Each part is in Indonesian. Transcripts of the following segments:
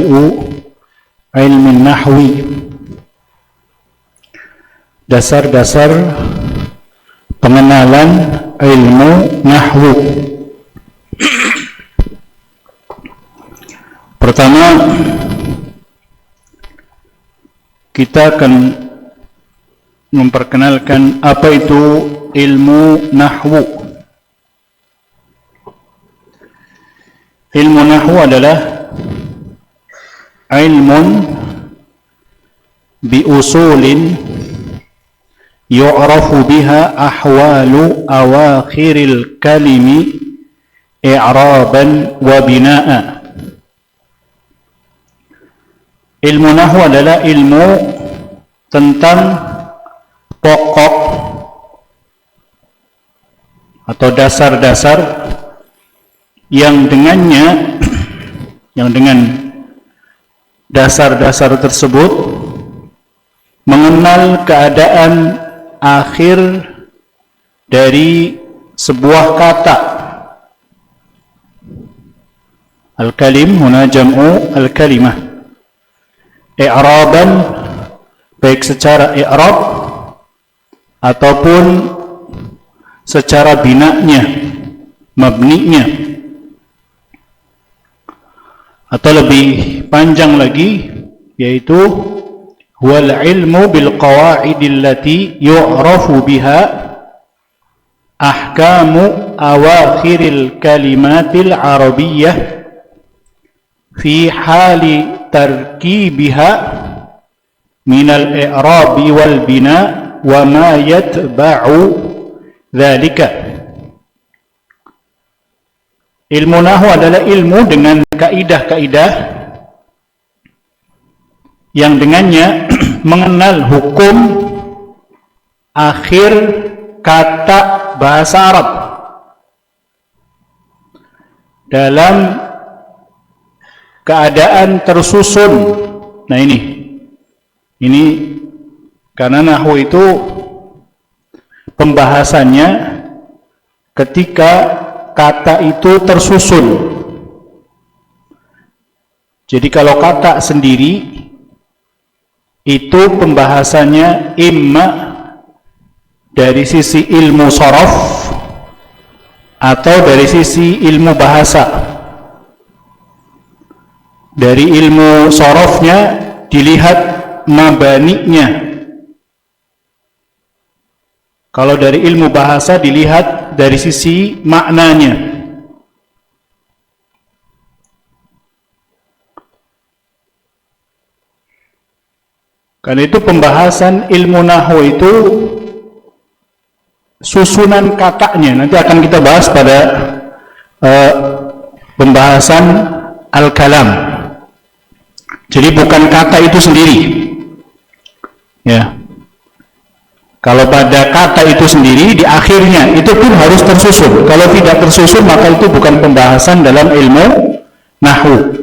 mabadi'u ilmin nahwi, dasar-dasar pengenalan ilmu nahwu. Pertama, kita akan memperkenalkan apa itu ilmu nahwu. Ilmu nahwu adalah ilmun bi usulin yu'rafu biha ahwalu awakhiril kalimi i'raban wa bina'a. Ilmu nahwu adalah ilmu tentang pokok atau dasar-dasar yang dengan dasar-dasar tersebut mengenal keadaan akhir dari sebuah kata. Al-kalim huna jam'u al-kalimah. I'raban, baik secara i'rab ataupun secara binanya, mabninya, atau lebih panjang lagi, yaitu wal ilmu bil qawaidil lati yu'rafu biha ahkamu awakhiril kalimatil arabiyyah fi hali tarkibiha minal i'rabi wal bina wa ma yatba'u dzalika. Ilmu nahwu adalah ilmu dengan kaidah-kaidah yang dengannya mengenal hukum akhir kata bahasa Arab dalam keadaan tersusun. Nah ini karena nahwu itu pembahasannya ketika kata itu tersusun. Jadi kalau kata sendiri itu pembahasannya imma dari sisi ilmu sharaf atau dari sisi ilmu bahasa. Dari ilmu sharafnya dilihat mabaninya. Kalau dari ilmu bahasa dilihat dari sisi maknanya. Karena itu pembahasan ilmu nahwu itu susunan katanya. Nanti akan kita bahas pada pembahasan al-kalam. Jadi bukan kata itu sendiri. Ya. Kalau pada kata itu sendiri, di akhirnya itu pun harus tersusun. Kalau tidak tersusun, maka itu bukan pembahasan dalam ilmu nahwu.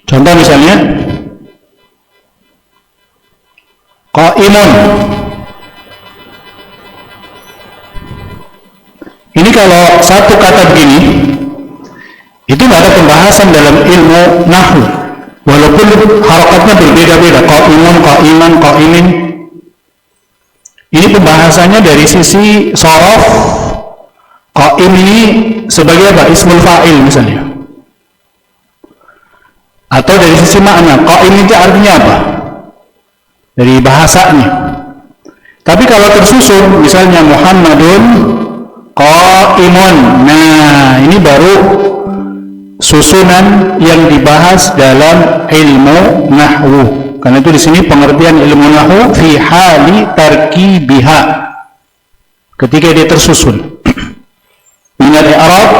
Contoh misalnya, qaimun. Ini kalau satu kata begini, itu tidak ada pembahasan dalam ilmu nahwu. Walaupun harokatnya berbeda-beda, qaimun, qaiman, qaimin. Ini pembahasannya dari sisi sharaf. Qaim ini sebagai apa? Ismul fa'il misalnya. Atau dari sisi makna, qaim itu artinya apa? Dari bahasanya. Tapi kalau tersusun, misalnya Muhammadun qaimun. Nah, ini baru susunan yang dibahas dalam ilmu nahwu. Karena itu di sini pengertian ilmu nahwu fi hali tarkibiha, ketika dia tersusun. Minal i'rab,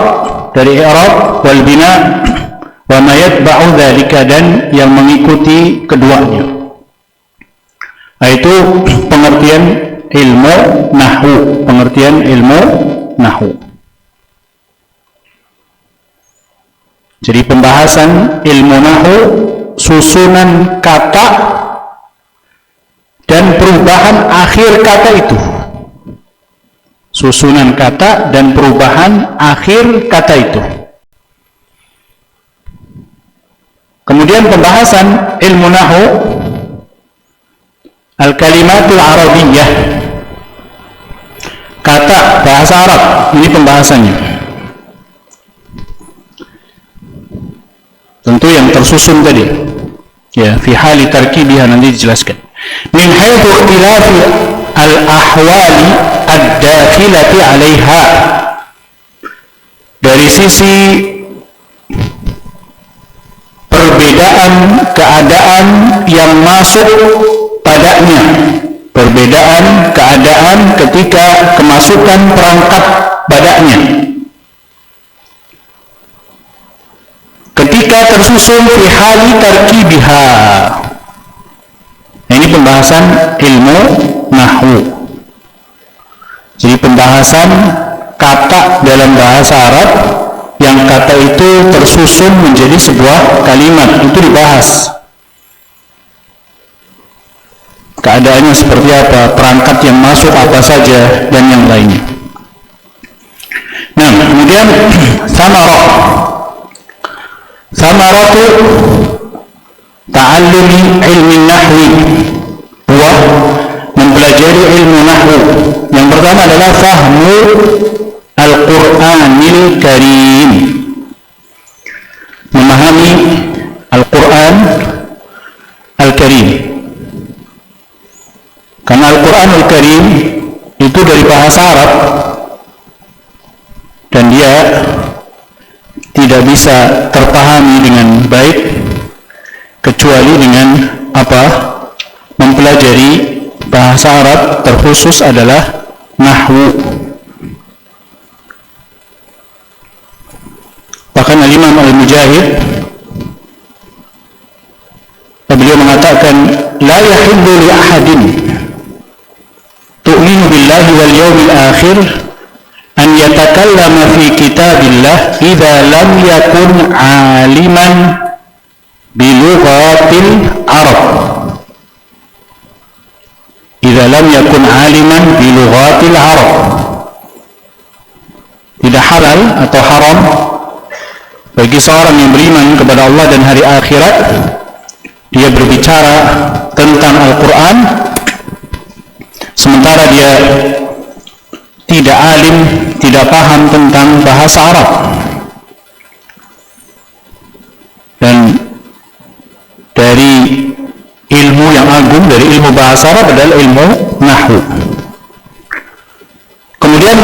dari i'rab, wal bina, wa ma yatba'u dzalika, dan yang mengikuti keduanya. Nah, itu pengertian ilmu nahwu, pengertian ilmu nahwu. Jadi pembahasan ilmu nahwu, susunan kata dan perubahan akhir kata itu. Susunan kata dan perubahan akhir kata itu. Kemudian pembahasan ilmu nahwu al-kalimatul arabiyyah, kata bahasa Arab, ini pembahasannya. Tentu yang tersusun tadi, ya, fi hali tarkibiha, nanti dijelaskan. Min haitsu ikhtilafi al-ahwali ad-dakhilati 'alaiha, dari sisi perbedaan keadaan yang masuk padanya, perbedaan keadaan ketika kemasukan perangkat padanya, ketika tersusun fi hali tarkibiha. Nah, ini pembahasan ilmu nahwu. Jadi pembahasan kata dalam bahasa Arab, yang kata itu tersusun menjadi sebuah kalimat, itu dibahas. Keadaannya seperti apa, perangkat yang masuk apa saja, dan yang lainnya. Nah, kemudian samaratu ta'allumi ilmi nahwi, huwa mempelajari ilmu nahwu. Yang pertama adalah fahmu Al-Qur'anil Karim, memahami Al-Qur'an Al-Karim. Karena Al-Qur'an Al-Karim itu dari bahasa Arab, dan dia tidak bisa terpahami dengan baik kecuali dengan apa? Mempelajari bahasa Arab, terkhusus adalah nahwu. Bahkan Al-Imam Al-Mujahid, beliau mengatakan, la yahillu li ahadin tu'minu billahi wal yawmil akhir an yatakallama fi kitabillah idza lam yakun aliman bilughatil Arab. Idza lam yakun aliman bilughatil Arab. Tidak halal atau haram bagi seorang yang beriman kepada Allah dan hari akhirat, dia berbicara tentang Al-Quran sementara dia tidak alim, tidak paham tentang bahasa Arab. Dan dari ilmu yang agung, dari ilmu bahasa Arab adalah ilmu nahwu. Kemudian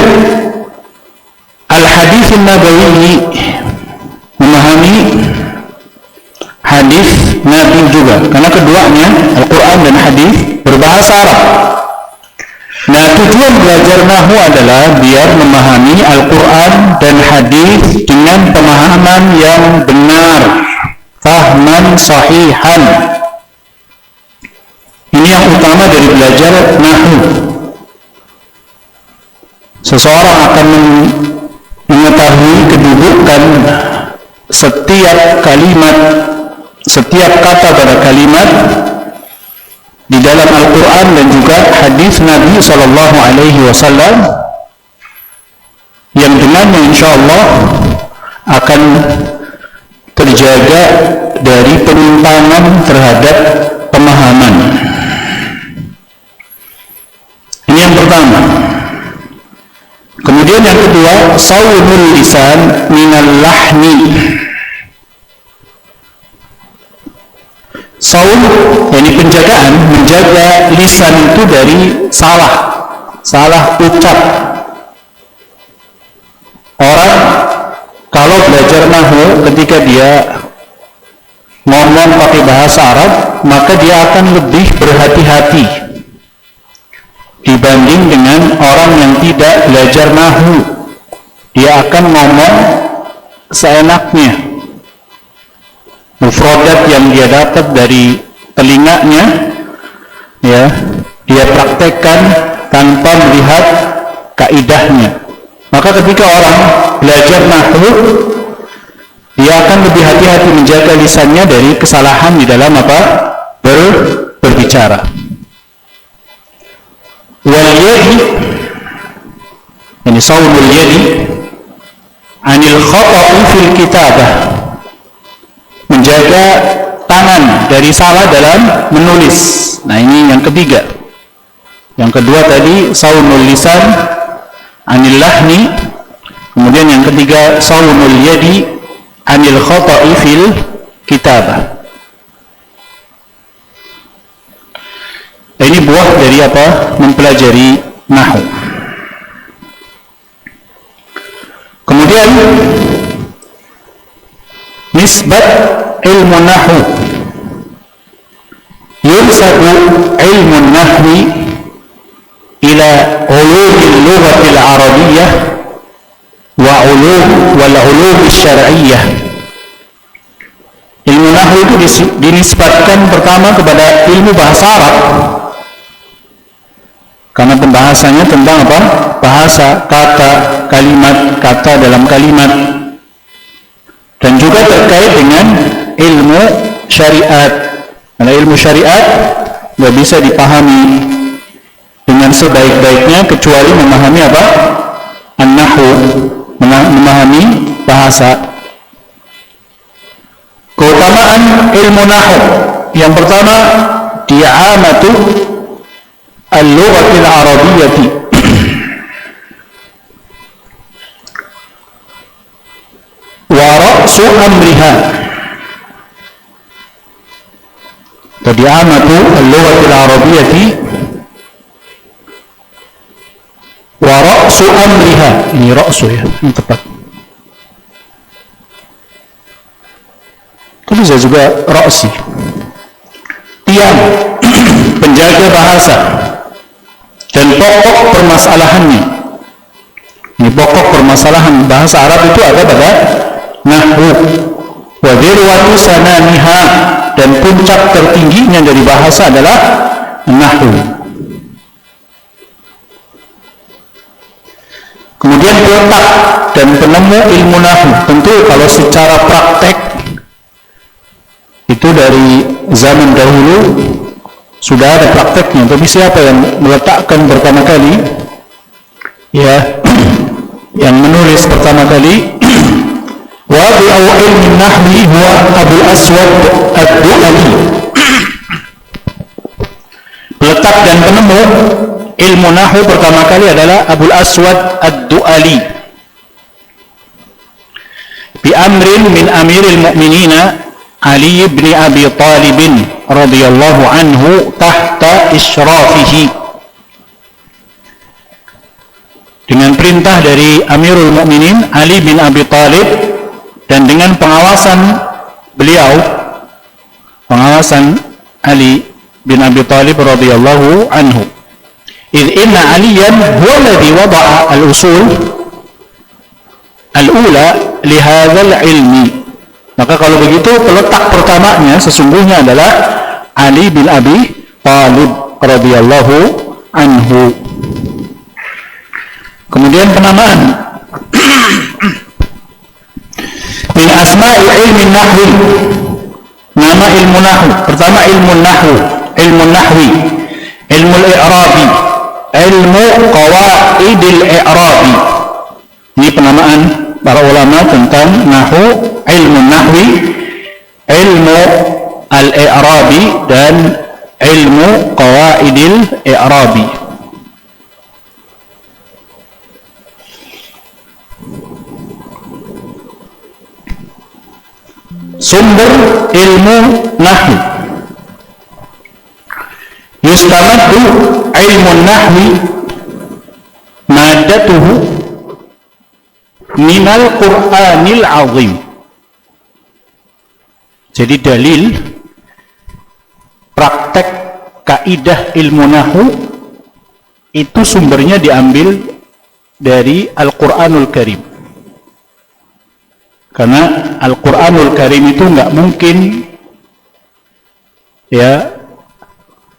al-hadits nabawi, memahami hadis Nabi juga, karena keduanya Al-Quran dan hadis berbahasa Arab. Nah, tujuan belajar nahwu adalah biar memahami Al-Quran dan hadis dengan pemahaman yang benar, fahman sahihan. Ini yang utama dari belajar nahwu. Seseorang akan mengetahui kedudukan setiap kalimat, setiap kata pada kalimat di dalam Al-Quran dan juga hadis Nabi Sallallahu Alaihi Wasallam, yang dengannya insya Allah akan terjaga dari penyimpangan terhadap pemahaman. Ini yang pertama. Kemudian yang kedua, saumul lisan minal lahni. Saum, yakni penjagaan, menjaga lisan itu dari salah ucap. Orang kalau belajar nahwu, ketika dia ngomong pakai bahasa Arab, maka dia akan lebih berhati-hati dibanding dengan orang yang tidak belajar nahwu. Dia akan ngomong seenaknya, mufradat yang dia dapat dari telinganya, ya, dia praktekkan tanpa melihat kaidahnya. Maka ketika orang belajar nahwu, dia akan lebih hati-hati menjaga lisannya dari kesalahan di dalam apa? Berbicara. Wal yadi, ini saumul yadi anil khata'i fil kitabah, menjaga dari salah dalam menulis. Nah, ini yang ketiga. Yang kedua tadi saunul lisan anil lahni. Kemudian yang ketiga saunul yadi anil khata'i fil kitabah. Ini buah dari apa? Mempelajari nahwu. Kemudian nisbat ilmu nahwu. Yunsabu ilmu nahwi ila ulumil lughatil arabiyyah wa ulum syar'iyyah. Ilmu nahwu itu dinisbatkan pertama kepada ilmu bahasa Arab, karena pembahasannya tentang apa? Bahasa, kata, kalimat, kata dalam kalimat, dan juga terkait dengan ilmu syariat. Karena ilmu syariat nggak bisa dipahami dengan sebaik-baiknya kecuali memahami apa? An-nahwu, memahami bahasa. Keutamaan ilmu nahwu yang pertama, di'amatu al-lughatil arabiyyati wa ra'su amriha. Di'amatu al-lughatil arabiyyati wa ra'su amriha. Ini ra'su ya, ini tepat. Itu bisa juga ra'si. Tiang, penjaga bahasa dan pokok permasalahannya. Ini pokok permasalahan bahasa Arab itu ada pada nahwu. Wa dirwatu sanamiha, dan puncak tertingginya dari bahasa adalah nahwu. Kemudian peletak dan penemu ilmu nahwu. Tentu kalau secara praktek itu dari zaman dahulu sudah ada prakteknya, tapi siapa yang meletakkan pertama kali, ya, yang menulis pertama kali, wadi'u ilmi nahwi huwa Abul Aswad ad-Du'ali. Peletak dan penemu ilmu nahwu pertama kali adalah Abul Aswad ad-Du'ali. Bi amrin min amiril mu'minina Ali bin Abi Talib radhiyallahu anhu tahta isyrafihi. Dengan perintah dari Amirul Mukminin Ali bin Abi Talib dan dengan pengawasan beliau, pengawasan Ali bin Abi Talib radhiyallahu anhu. Idh inna Aliyan huwa alladhi wada'a al-usul al-ula li hadzal ilmi. Maka kalau begitu peletak pertamanya sesungguhnya adalah Ali bin Abi Talib radhiyallahu anhu. Kemudian penamaan min asma'i ilmi nahwi, nama ilmu nahwu. Pertama ilmu nahwu, ilmu nahwi, ilmu al-i'rabi, ilmu qawaidil i'rabi. Ini penamaan para ulama tentang nahwu, ilmu nahwi, ilmu al-i'rabi, dan ilmu qawaidil i'rabi. Sumber ilmu nahwi. Yustamaddu ilmu nahwi madatuhu minal Qur'anil azim. Jadi dalil praktek kaidah ilmu nahwu itu sumbernya diambil dari Al-Qur'anul Karim. Karena Al-Qur'anul Karim itu nggak mungkin ya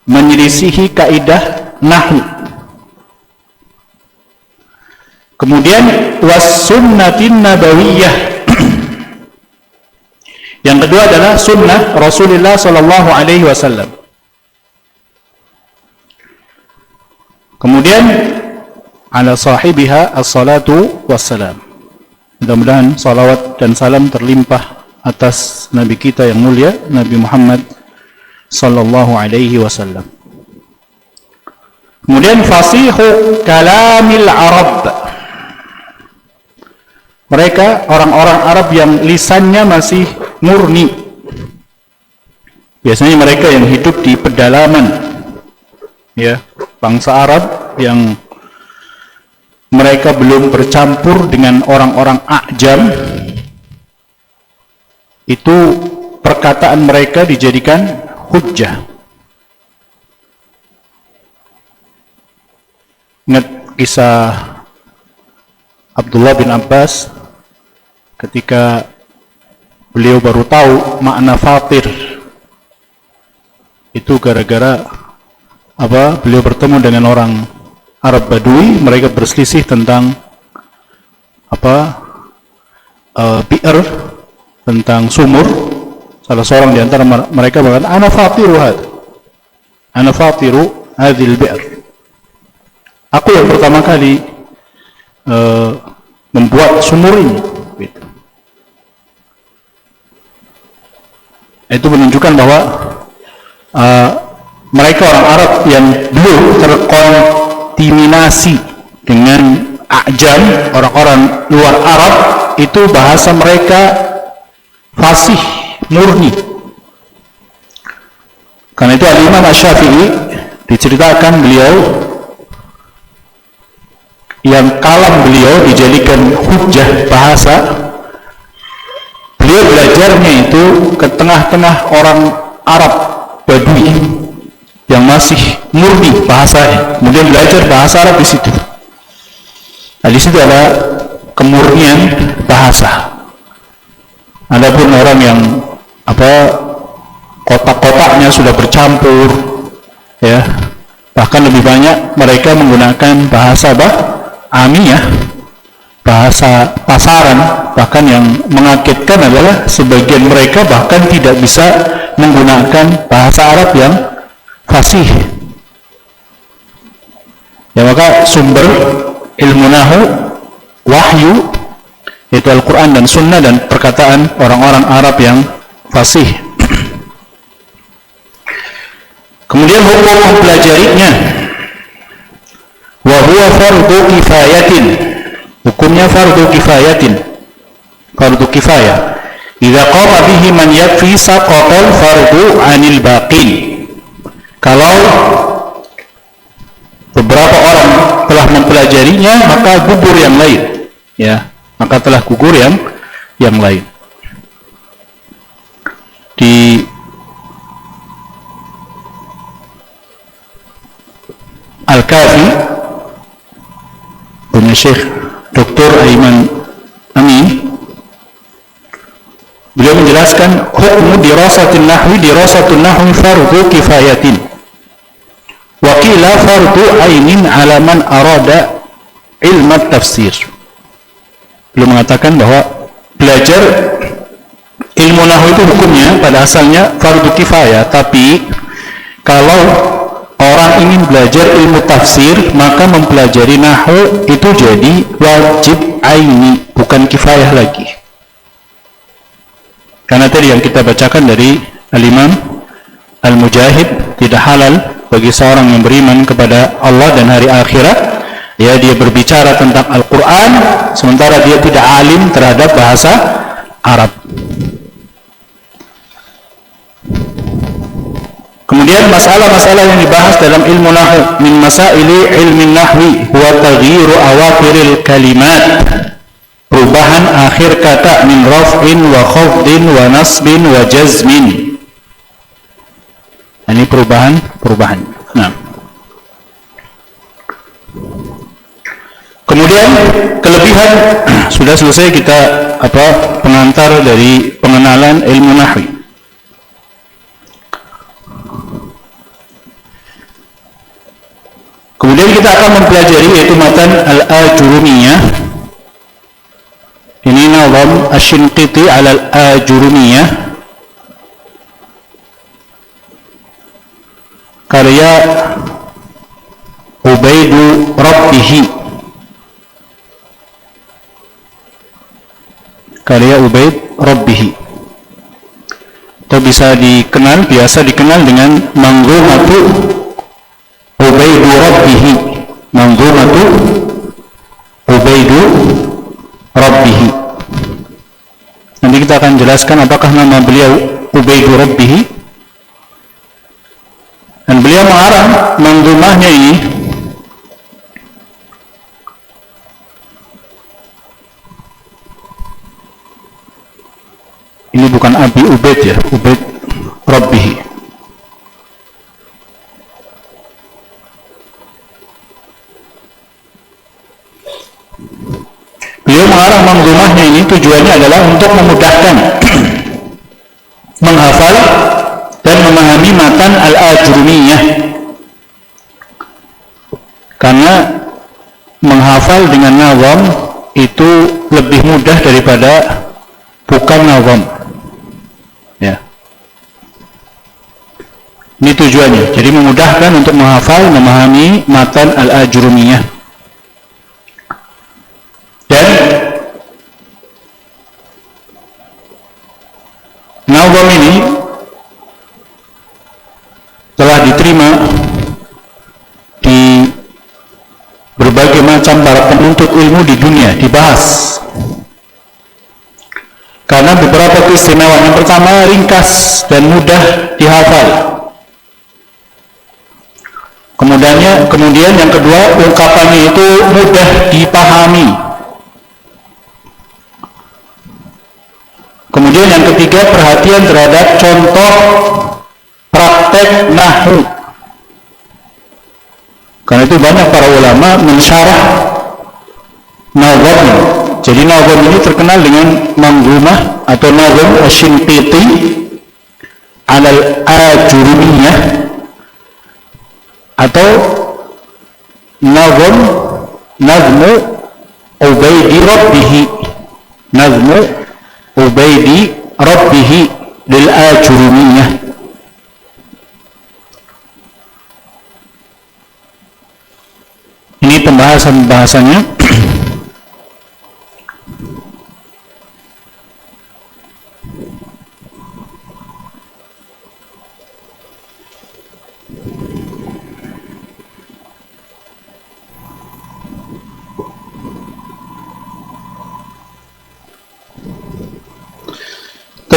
menyelisihi kaidah nahwu. Kemudian was-sunnatin nabawiyah. Yang kedua adalah sunnah Rasulullah sallallahu alaihi wasallam. Kemudian ala sahibiha as-salatu wassalam. Mudah-mudahan salawat dan salam terlimpah atas Nabi kita yang mulia, Nabi Muhammad sallallahu alaihi wasallam. Kemudian fasihu kalamil Arab. Mereka orang-orang Arab yang lisannya masih murni. Biasanya mereka yang hidup di pedalaman, ya, bangsa Arab yang mereka belum bercampur dengan orang-orang A'jam, itu perkataan mereka dijadikan hujjah. Ingat kisah Abdullah bin Abbas ketika beliau baru tahu makna fatir, itu gara-gara apa? Beliau bertemu dengan orang Arab Badui, mereka berselisih tentang apa? Bi'r, tentang sumur. Salah seorang di antara mereka berkata, "Ana fatiru hadha. Ana fatiru hadhil bi'r." Aku yang pertama kali membuat sumur ini. Itu menunjukkan bahwa mereka orang Arab yang belum terkontaminasi dengan A'jam, orang-orang luar Arab, itu bahasa mereka fasih, murni. Karena itu Al-Imam Asy-Syafi'i diceritakan beliau yang kalam beliau dijadikan hujjah bahasa. Beliau belajarnya itu ke tengah-tengah orang Arab Badui yang masih murni bahasanya. Kemudian belajar bahasa Arab di situ. Nah, di situ ada kemurnian bahasa. Adapun orang yang kotak-kotaknya sudah bercampur, ya, bahkan lebih banyak mereka menggunakan bahasa amiyah, bahasa pasaran. Bahkan yang mengagetkan adalah sebagian mereka bahkan tidak bisa menggunakan bahasa Arab yang fasih. Ya, maka sumber ilmu nahwu, wahyu, yaitu Al-Quran dan Sunnah, dan perkataan orang-orang Arab yang fasih. Kemudian hukum mempelajarinya, wa huwa fardu kifayatin. Hukumnya fardu kifayatin, fardu kifayah. Idza qama bihi man yakfi saqatal fardu 'anil baqin. Kalau beberapa orang telah mempelajarinya, maka gugur yang lain, ya, maka telah gugur yang lain. Di Al-Kafi punya Syekh Dr. Aiman Amin, beliau menjelaskan hukum dirasatun nahwi fardu kifayatin wa qila fardu ainin ala man arada ilmu tafsir. Beliau mengatakan bahwa belajar ilmu nahwu itu hukumnya pada asalnya fardu kifayah, tapi kalau orang ingin belajar ilmu tafsir, maka mempelajari nahwu itu jadi wajib aini, bukan kifayah lagi. Karena tadi yang kita bacakan dari Al-Imam Al-Mujahid, tidak halal bagi seorang yang beriman kepada Allah dan hari akhirat, ya, dia berbicara tentang Al-Quran sementara dia tidak alim terhadap bahasa Arab. Kemudian masalah-masalah yang dibahas dalam ilmu nahwu, min masaili ilmi nahwi huwa taghyiru awakhiril kalimat, perubahan akhir kata, min raf'in wa khafdin wa nasbin wa jazmin. Ini perubahan. Nah, kemudian kelebihan, sudah selesai kita pengantar dari pengenalan ilmu nahwi. Kemudian kita akan mempelajari yaitu matan Al-Ajurumiyah. Ini nazam Asy-Shinqiti ala Al-Ajurumiyah, karya Ubaidu Rabbihi, karya Ubaid Rabbihi. atau biasa dikenal dengan manzumatu Ubaidu Rabbihi. Manzumatu Ubaidu Rabbihi. Nanti kita akan jelaskan apakah nama beliau Ubaidu Rabbihi. Dan beliau mengarang manzumahnya ini bukan Abi Ubaid ya, Ubaid Rabbihi. Beliau mengarang manzumahnya ini tujuannya adalah untuk memudahkan menghafal dan memahami matan al-Ajrumiyah, karena menghafal dengan nazam itu lebih mudah daripada bukan nazam ya. Ini tujuannya, jadi memudahkan untuk menghafal, memahami matan al-Ajrumiyah. Dan nazam ini telah diterima di berbagai macam para penuntut ilmu di dunia, dibahas karena beberapa keistimewaan. Yang pertama, ringkas dan mudah dihafal. Kemudian yang kedua, ungkapannya itu mudah dipahami. Kemudian yang ketiga, perhatian terhadap contoh praktek nahwu. Karena itu banyak para ulama mensyarah nazam. Jadi nazam ini terkenal dengan manzumah atau nazam Asy-Shinqiti al-Ajurumiyah atau nazmu Ubaidi Rabbihi. Nazmu Ubaidi Rabbihi lil Ajurumiyah. Ini pembahasannya.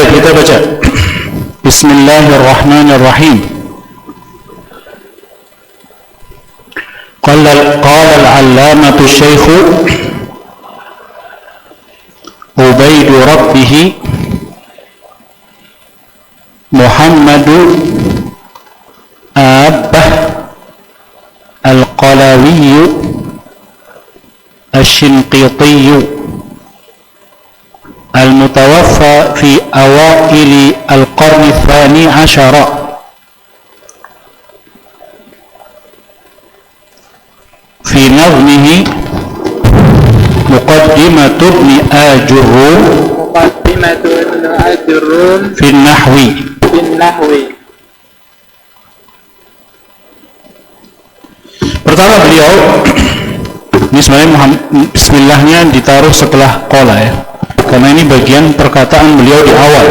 Kita baca. Bismillahirrahmanirrahim. Qala al-'allamatu Syekh Ubaidu Rabbihi Muhammadu Abbah Al-Qalawi Asy-Shinqiti المتوفى في أوائل القرن الثاني عشر في نظمه مقدمة ابن آجروم في النحو. Pertama beliau, ini sebenarnya bismillahnya ditaruh setelah qala ya, karena ini bagian perkataan beliau di awal.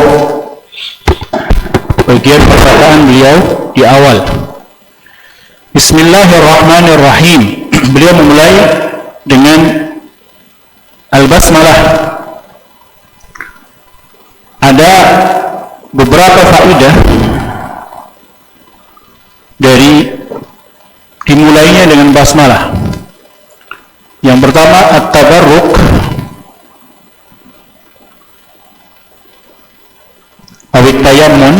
Di awal. Bismillahirrahmanirrahim. Beliau memulai dengan al-basmalah. Ada beberapa faedah dari dimulainya dengan basmalah. Yang pertama, at-tabarruk awit tayammun.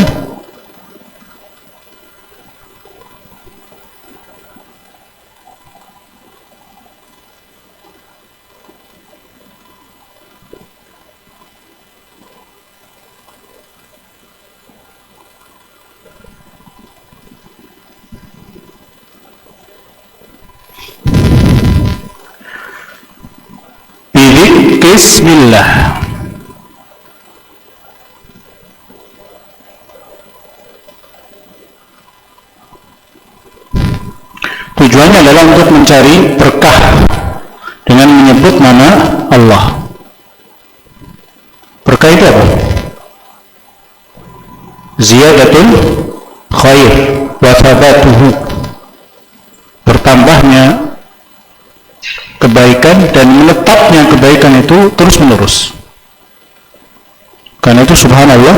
Bismillah. Tujuannya adalah untuk mencari berkah dengan menyebut nama Allah. Berkah itu apa? ziyadatul khair wa thabatuhu, bertambahnya kebaikan dan menetapnya kebaikan itu terus menerus. Karena itu subhanallah,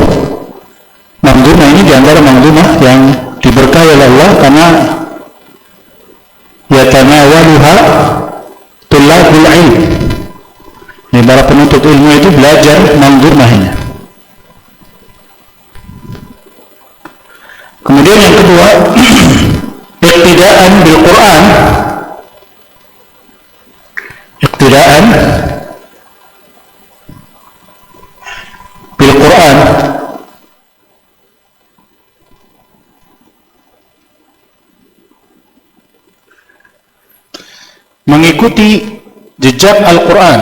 manzumah ini diantara manzumah yang diberkahi oleh Allah, karena yatanawaluha tullabul ilm, ini para penuntut ilmu itu belajar manzumah ini. Kemudian yang kedua, iqtidaan bil Quran, iqtidaan bil Quran, mengikuti jejak Al-Quran,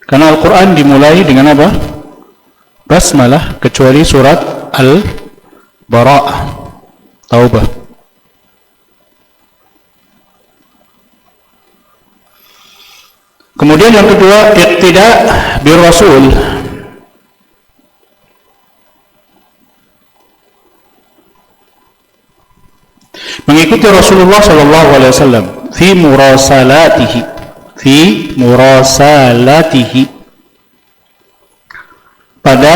karena Al-Quran dimulai dengan apa? Basmalah, kecuali surat Al-Bara'ah, Taubah. Kemudian yang kedua, iqtida bir Rasul, mengikuti Rasulullah sallallahu alaihi wasallam fi murasalatihi, pada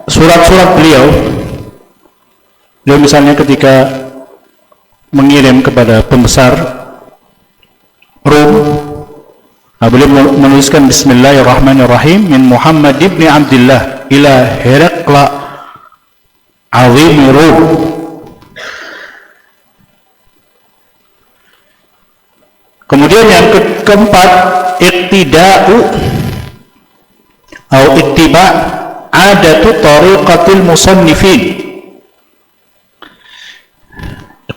surat-surat beliau. Beliau misalnya ketika mengirim kepada pembesar Rum, beliau menuliskan Bismillahirrahmanirrahim, min Muhammad ibn Abdullah ila Herakla azim Rum. Kemudian yang keempat, iqtida'u atau ittiba' adatu tariqatil musannifin.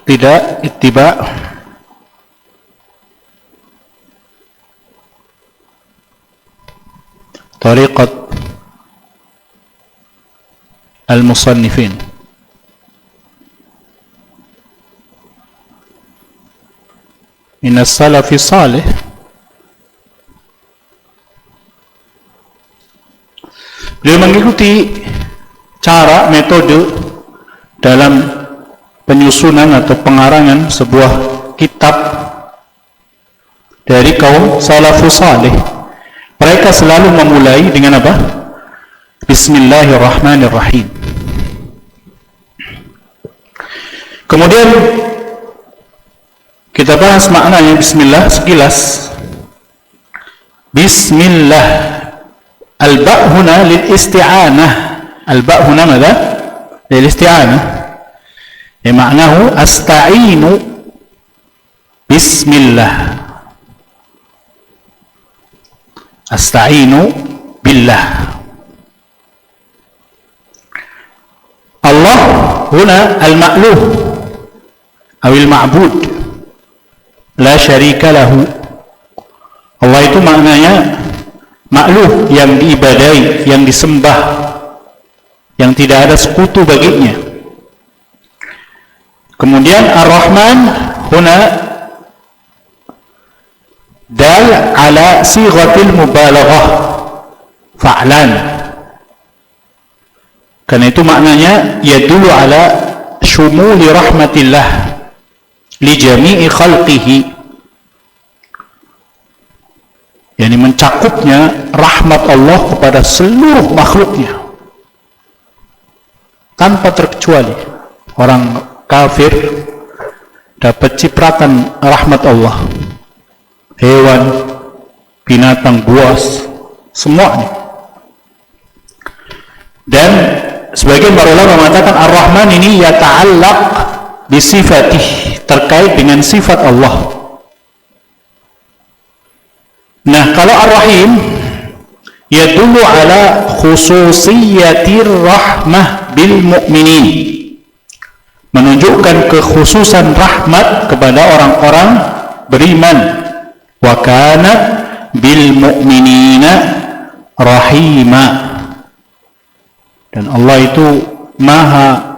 Ittiba' tariqat al-musannifin. Minas salafi salih, beliau mengikuti cara metode dalam penyusunan atau pengarangan sebuah kitab dari kaum salafus salih. Mereka selalu memulai dengan apa? Bismillahirrahmanirrahim. Kemudian kita bahas maknanya bismillah sekilas. Bismillah, al-ba' huna lil isti'anah. Al-ba' huna madha? Lil isti'anah. Maknahu asta'inu bismillah. Asta'inu billah. Allah huna al-ma'luh awil ma'bud, la syarika lahu. Allah itu maknanya ma'luh, yang diibadai, yang disembah, yang tidak ada sekutu baginya. Kemudian Ar-Rahman huna dal ala sighatil mubalaghah fa'lan, karena itu maknanya yadullu ala syumuli rahmatillah li jami'i khalqihi, yakni mencakupnya rahmat Allah kepada seluruh makhluknya tanpa terkecuali. Orang kafir dapat cipratan rahmat Allah, hewan, binatang buas, semuanya. Dan sebagian para ulama mengatakan Ar-Rahman ini yata'allaq bisifatih, terkait dengan sifat Allah. Nah, kalau Ar-Rahim yadullu ala khususiyatir rahmah bil mu'minin, menunjukkan kekhususan rahmat kepada orang-orang beriman. Wa kana bil mu'minina rahima, dan Allah itu maha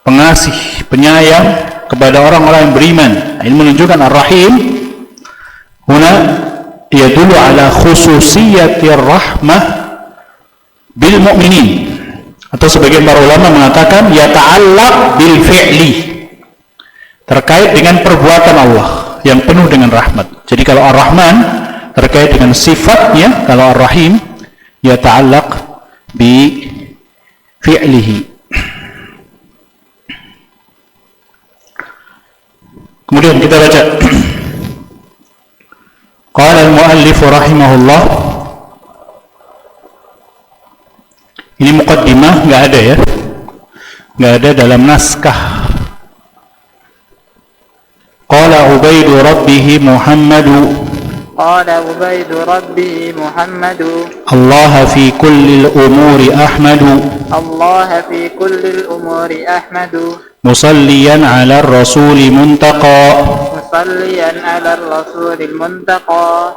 pengasih, penyayang kepada orang-orang yang beriman. Ini menunjukkan Ar-Rahim huna yadullu ala khususiyatir rahmah bil mu'minin. Atau sebagian para ulama mengatakan yata'allaq bil fi'li, terkait dengan perbuatan Allah yang penuh dengan rahmat. Jadi kalau Ar-Rahman terkait dengan sifatnya, kalau Ar-Rahim yata'allaq bi fi'lihi. Kemudian kita baca qala al-muallif rahimahullah. Ini muqaddimah, nggak ada ya, nggak ada dalam naskah. Qala Ubaidu Rabbihi Muhammadu, qala Ubaidu Rabbihi Muhammadu, Allah fi kulli al-umuri ahmadu, Allah fi kulli al-umuri ahmadu, musalliyan ala ar-rasuli muntaqa, musalliyan ala ar-rasuli muntaqa,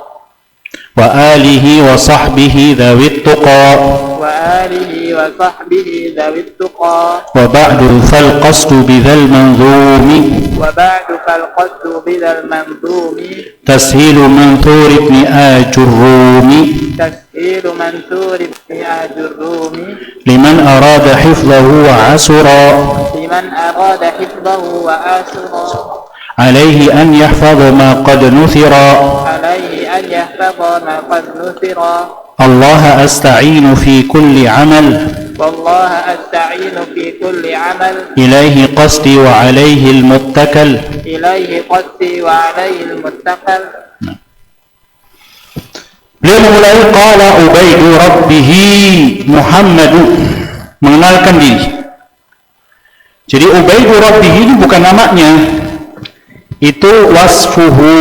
wa alihi wa sahbihi dhawit tuqa, wa alihi wa sahbihi dhawit tuqa, wa ba'du fal qasdu bidhal manzumi, wa ba'du fal qasdu bidhal manzumi, tashilu manthur ibn ajurrumi, tashilu manthur ibn ajurrumi, liman arada hifdhahu wa asura, liman arada hifdhahu wa asura, عليه أن يحفظ ما قد نثر, عليه أن يحفظ ما قد نثر, الله أستعين في كل عمل, والله أستعين في كل عمل, إليه قصدي وعليه المتكل, إليه قصدي وعليه المتكل. Beliau memulai qala Ubaidu Rabbihi Muhammadu, mengenalkan diri. Jadi Ubaidu Rabbihi ini bukan namanya, itu wasfuhu,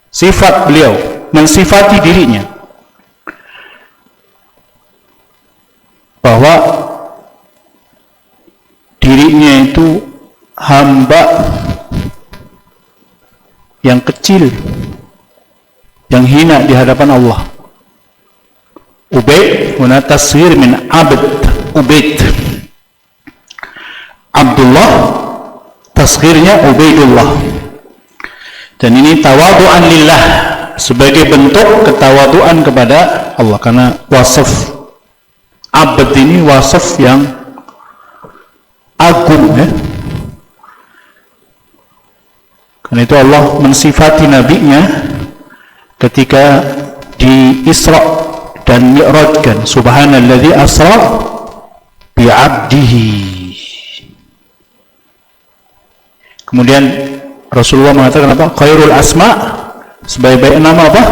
sifat beliau, mensifati dirinya bahwa dirinya itu hamba yang kecil, yang hina di hadapan Allah. Ubaid huna tasghir min abd, Ubaid. Abdullah tasghirnya Ubaidullah. Dan ini tawadu'an lillah, sebagai bentuk ketawaduan kepada Allah, karena wasaf abd ini wasaf yang agung ya. Karena itu Allah mensifati nabinya ketika di Isra dan Mi'rajkan, subhanalladzi asra bi 'abdihi. Kemudian Rasulullah mengatakan apa? Khairul asma, sebaik-baik nama apa?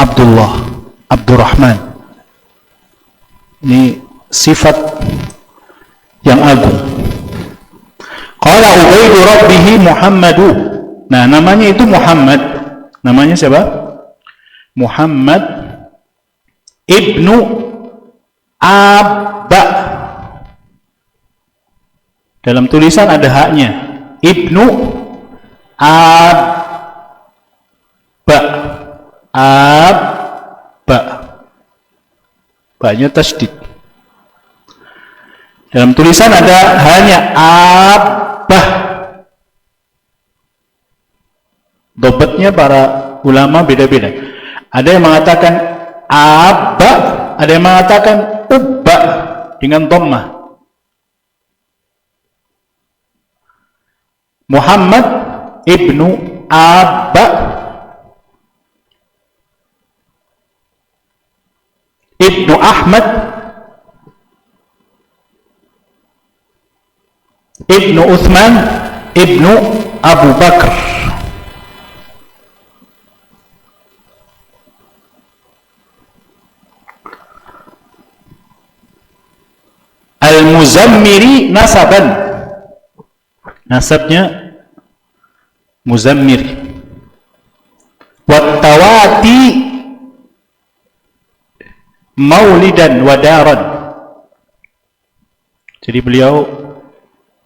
Abdullah, Abdurrahman. Ini sifat yang agung. Qala Ubaidu Rabbihi Muhammadu. Nah, namanya itu Muhammad. Namanya siapa? Muhammad ibnu Abba. Dalam tulisan ada haknya. Ibnu Abba. Abba. Ba-nya tasydid. Dalam tulisan ada hanya Abba. Dobatnya para ulama beda-beda. Ada yang mengatakan Abba, ada yang mengatakan Ubba dengan dhammah. Muhammad ibnu Abba ibnu Ahmad ibnu Uthman ibnu Abu Bakar. Al-Muzammiri nasaban, nasabnya Muzammir. Wattawati maulidan wadaran. Jadi beliau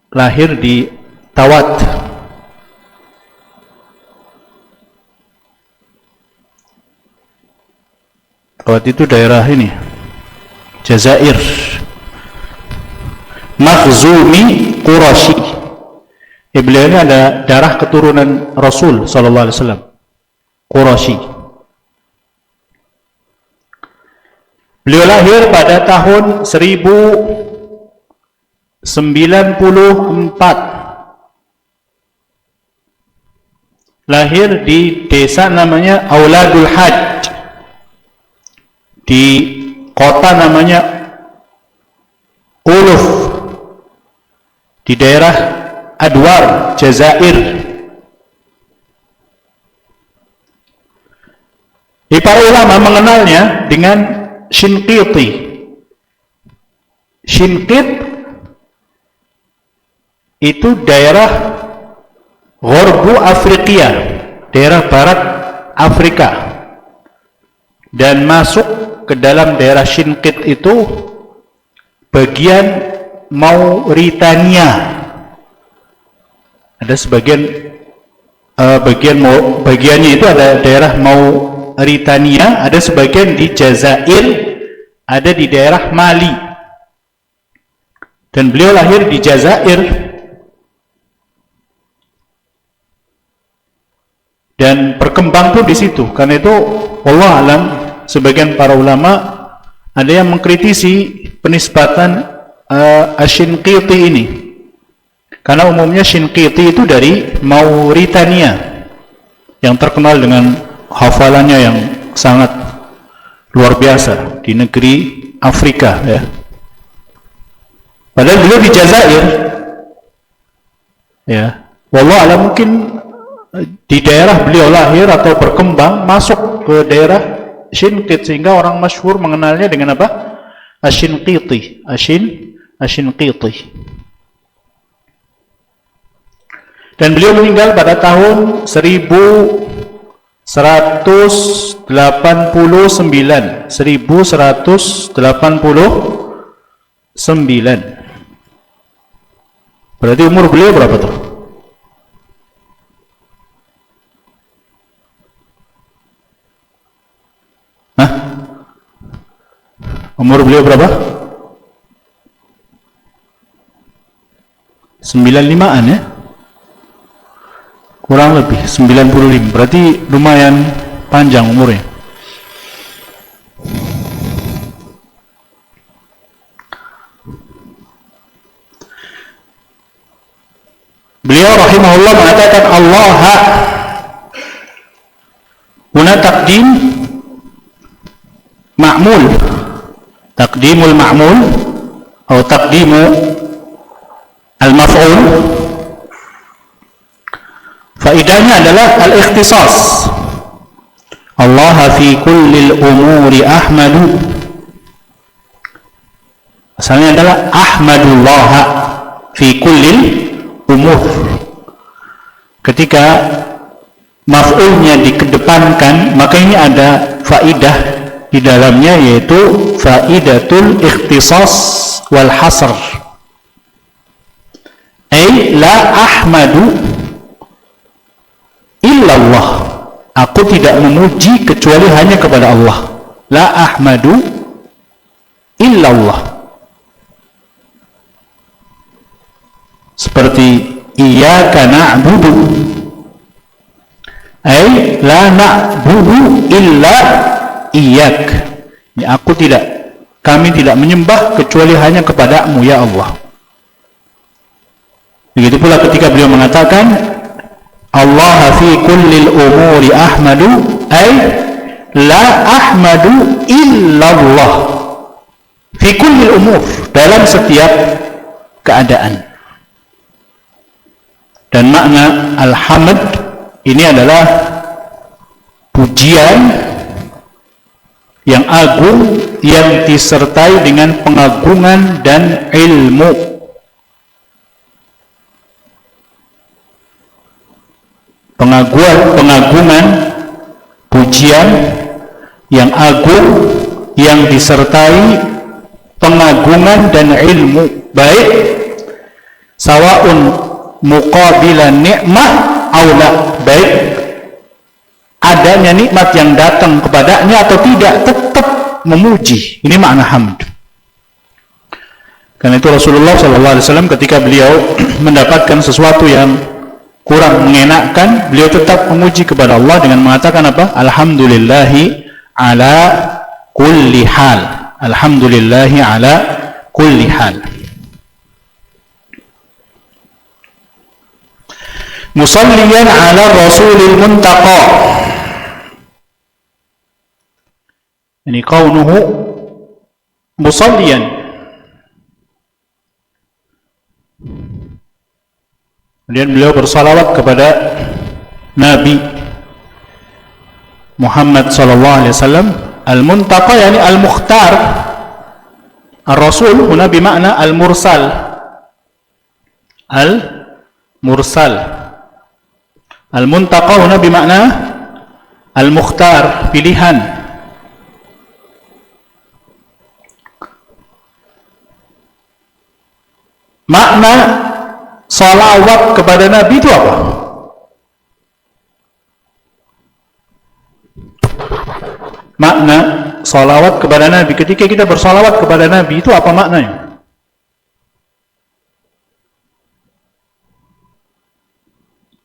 lahir di Tawat. Tawat itu daerah ini, Jazair. Makhzumi Quraisy. Beliau ini ada darah keturunan Rasul sallallahu alaihi wasallam, Quraisy. Beliau lahir pada tahun 1094. Lahir di desa namanya Auladul Hajj, di kota namanya Uluf, di daerah Adwar, Jazair. Para ulama mengenalnya dengan Shinqiti. Shinqit itu daerah Gharbu Afrika, daerah barat Afrika, dan masuk ke dalam daerah Shinqit itu bagian Mauritania. Ada sebagian bagiannya itu ada daerah Mauritania, ada sebagian di Jazair, ada di daerah Mali. Dan beliau lahir di Jazair dan berkembang pun di situ. Karena itu wallahu alam, sebagian para ulama ada yang mengkritisi penisbatan Ashinqiti ini, karena umumnya Shinqiti itu dari Mauritania yang terkenal dengan hafalannya yang sangat luar biasa di negeri Afrika, ya. Padahal beliau di Jazair, ya. Wallahu alam, mungkin di daerah beliau lahir atau berkembang masuk ke daerah Shinqit sehingga orang masyhur mengenalnya dengan apa? Ashinqiti. Ashinqiti. Dan beliau meninggal pada tahun 1189. 1189. Berarti umur beliau berapa tuh? Hah? Umur beliau berapa? 95-an, ya? Kurang lebih 95. Berarti lumayan panjang umurnya. Beliau rahimahullah mengatakan Allah huna taqdim ma'mul, taqdimul ma'mul atau taqdimu al-maf'ul. Faidahnya adalah al-ikhtisas. Allah fi kullil umuri ahmadu. Asalnya adalah ahmadullah fi kullil umur. Ketika maf'ulnya dikedepankan, maka ini ada faidah di dalamnya, yaitu faidatul ikhtisas wal hasr. Ay la ahmadu illallah, aku tidak memuji kecuali hanya kepada Allah. La ahmadu illallah. Seperti iyyaka na'budu, ay la na'budu illa iyyak. Ya, kami tidak menyembah kecuali hanya kepadamu ya Allah. Begitu pula ketika beliau mengatakan Allah fi kullil umuri ahmadu, ay la ahmadu illallah fi kullil umur, dalam setiap keadaan. Dan makna alhamd ini adalah pujian yang agung yang disertai dengan pengagungan dan ilmu. Pengagungan, pujian yang agung yang disertai pengagungan dan ilmu, baik sawaun muqabilan nikmah aula, baik adanya nikmat yang datang kepadanya atau tidak, tetap memuji. Ini makna hamd. Karena itu Rasulullah SAW ketika beliau mendapatkan sesuatu yang kurang mengenakkan, beliau tetap memuji kepada Allah dengan mengatakan apa? Alhamdulillahi ala kulli hal. Alhamdulillahi ala kulli hal. Musalliyan ala rasulil muntaqa. Ini kaunuhu musalliyan. Kemudian beliau bersalawat kepada Nabi Muhammad sallallahu alaihi wasallam. Al-muntaqa yani al-mukhtar. Ar-rasul huna bimakna al-mursal. Al-mursal. Al-muntaqa huna bimakna al-mukhtar, pilihan. Makna salawat kepada Nabi itu apa? Makna salawat kepada Nabi, ketika kita bersalawat kepada Nabi itu apa maknanya?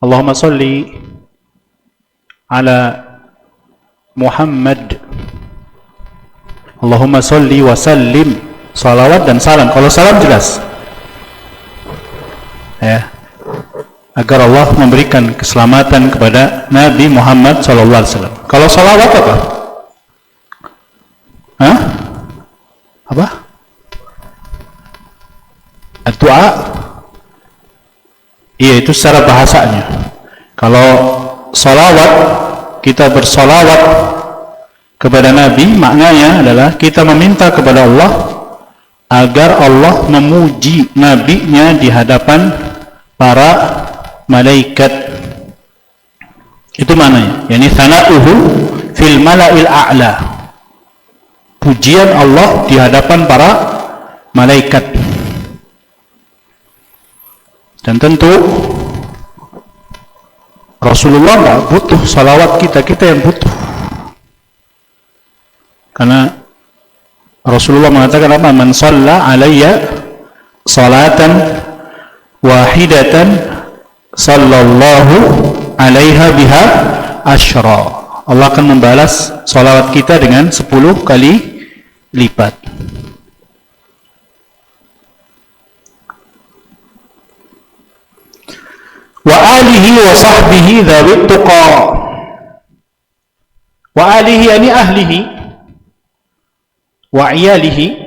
Allahumma salli ala Muhammad. Allahumma salli wa sallim. Salawat dan salam. Kalau salam jelas, ya, agar Allah memberikan keselamatan kepada Nabi Muhammad SAW. Kalau salawat apa? Hah? Apa? Doa? Iya, itu secara bahasanya. Kalau salawat, kita bersalawat kepada Nabi, maknanya adalah kita meminta kepada Allah agar Allah memuji Nabi-Nya di hadapan para malaikat. Itu maknanya. Yani thana'uhu fil mala'il a'la. Pujian Allah di hadapan para malaikat. Dan tentu Rasulullah tidak butuh salawat kita, kita yang butuh. Karena Rasulullah mengatakan apa? Man shalla alayya salatan wahidatan sallallahu alaiha biha asyra. Allah akan membalas salawat kita dengan 10 kali lipat. Wa alihi wa sahbihi dzawit tuqa. Wa alihi yani ahlihi wa iyalihi.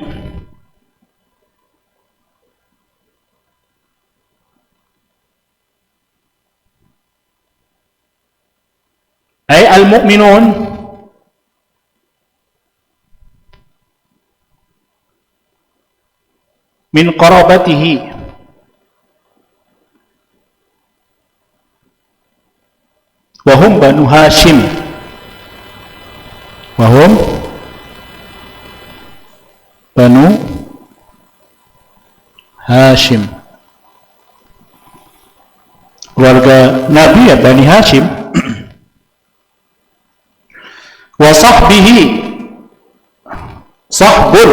Ay al-mu'minun min qarabatihi wa hum banu Hashim wa hum banu Hashim, keluarga Nabi ya Bani Hashim. Wa sahbihi, sahbun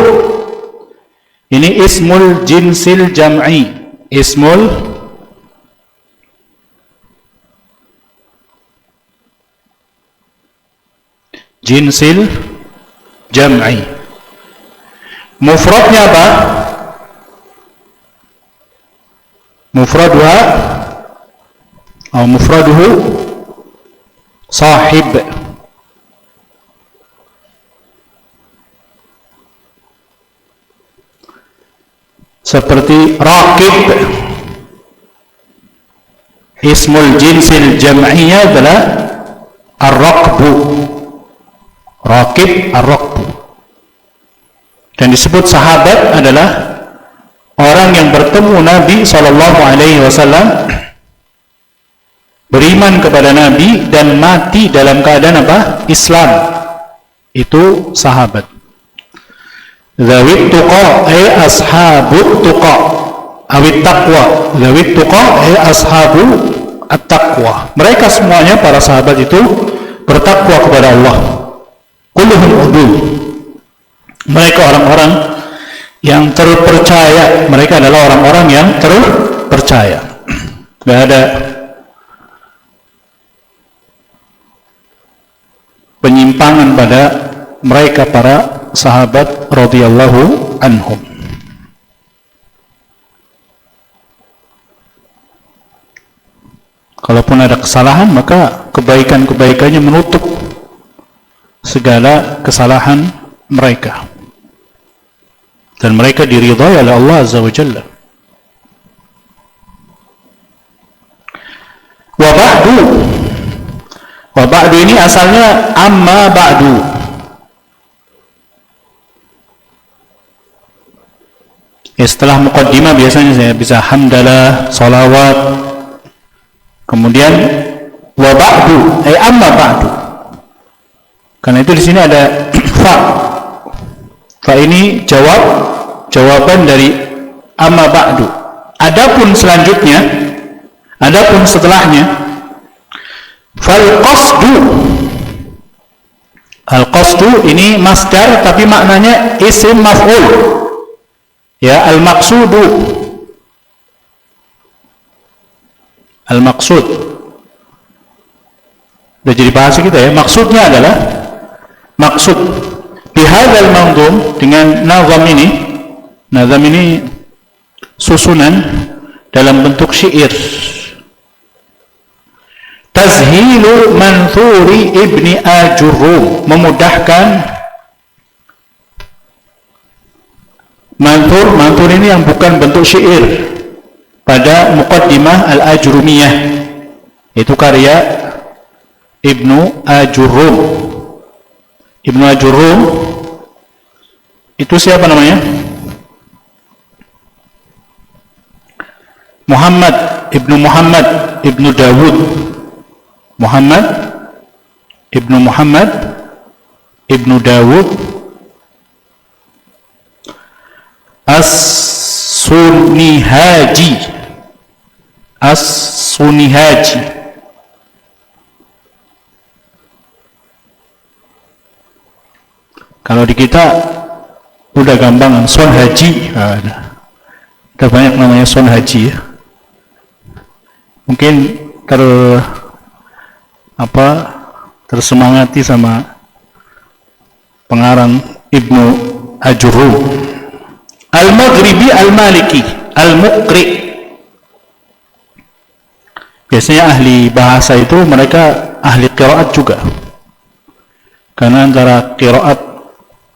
ini ismul jinsil jam'i, ismul jinsil jam'i. Mufradnya apa? Mufraduha atau mufraduhu sahib. Seperti raqib, ismul jinsil jam'iyya adalah ar-raqbu. Raqib, ar-raqbu. Dan disebut sahabat adalah orang yang bertemu Nabi SAW, beriman kepada Nabi dan mati dalam keadaan apa? Islam. Itu sahabat. Zawit tuqa ay ashabut tuqa awit taqwa. Zawit tuqa ay ashabu at-taqwa. Mereka semuanya para sahabat itu bertakwa kepada Allah. Kulluhum udul. Mereka orang-orang yang terpercaya. Mereka adalah orang-orang yang terpercaya. Tidak ada penyimpangan pada mereka para sahabat radhiyallahu anhum. Kalaupun ada kesalahan, maka kebaikan-kebaikannya menutup segala kesalahan mereka. Dan mereka diridhai oleh Allah Azza wa Jalla. Wa ba'du ini asalnya amma ba'du. Setelah muqaddimah biasanya saya bisa hamdalah, salawat, kemudian wa ba'du, amma ba'du. Karena itu di sini ada fa. Fa ini jawaban dari amma ba'du. Adapun selanjutnya, adapun setelahnya, fal qasdu. Al qasdu ini masdar tapi maknanya isim maf'ul. Ya, al maqsudu. Al maqsud. Sudah jadi bahasa kita ya. Maksudnya adalah maksud bihadzal manzum, dengan nazam ini. Nazam ini susunan dalam bentuk syair. Tazhilu Manthuri ibni Ajurrum, memudahkan Manthur ini yang bukan bentuk syair pada Muqaddimah Al-Ajrumiyah, itu karya Ibnu Ajurrum. Ibnu Ajurrum itu siapa namanya? Muhammad Ibnu Dawud. Muhammad Ibnu Dawud As-Sunihaji. Kalau di kita udah gampang, Son Haji. Ada banyak namanya Son Haji ya. Mungkin tersemangati sama pengarang Ibnu Ajurrum. Al-Maghribi Al-Maliki Al-Muqri. Biasanya ahli bahasa itu mereka ahli qiraat juga, karena antara qiraat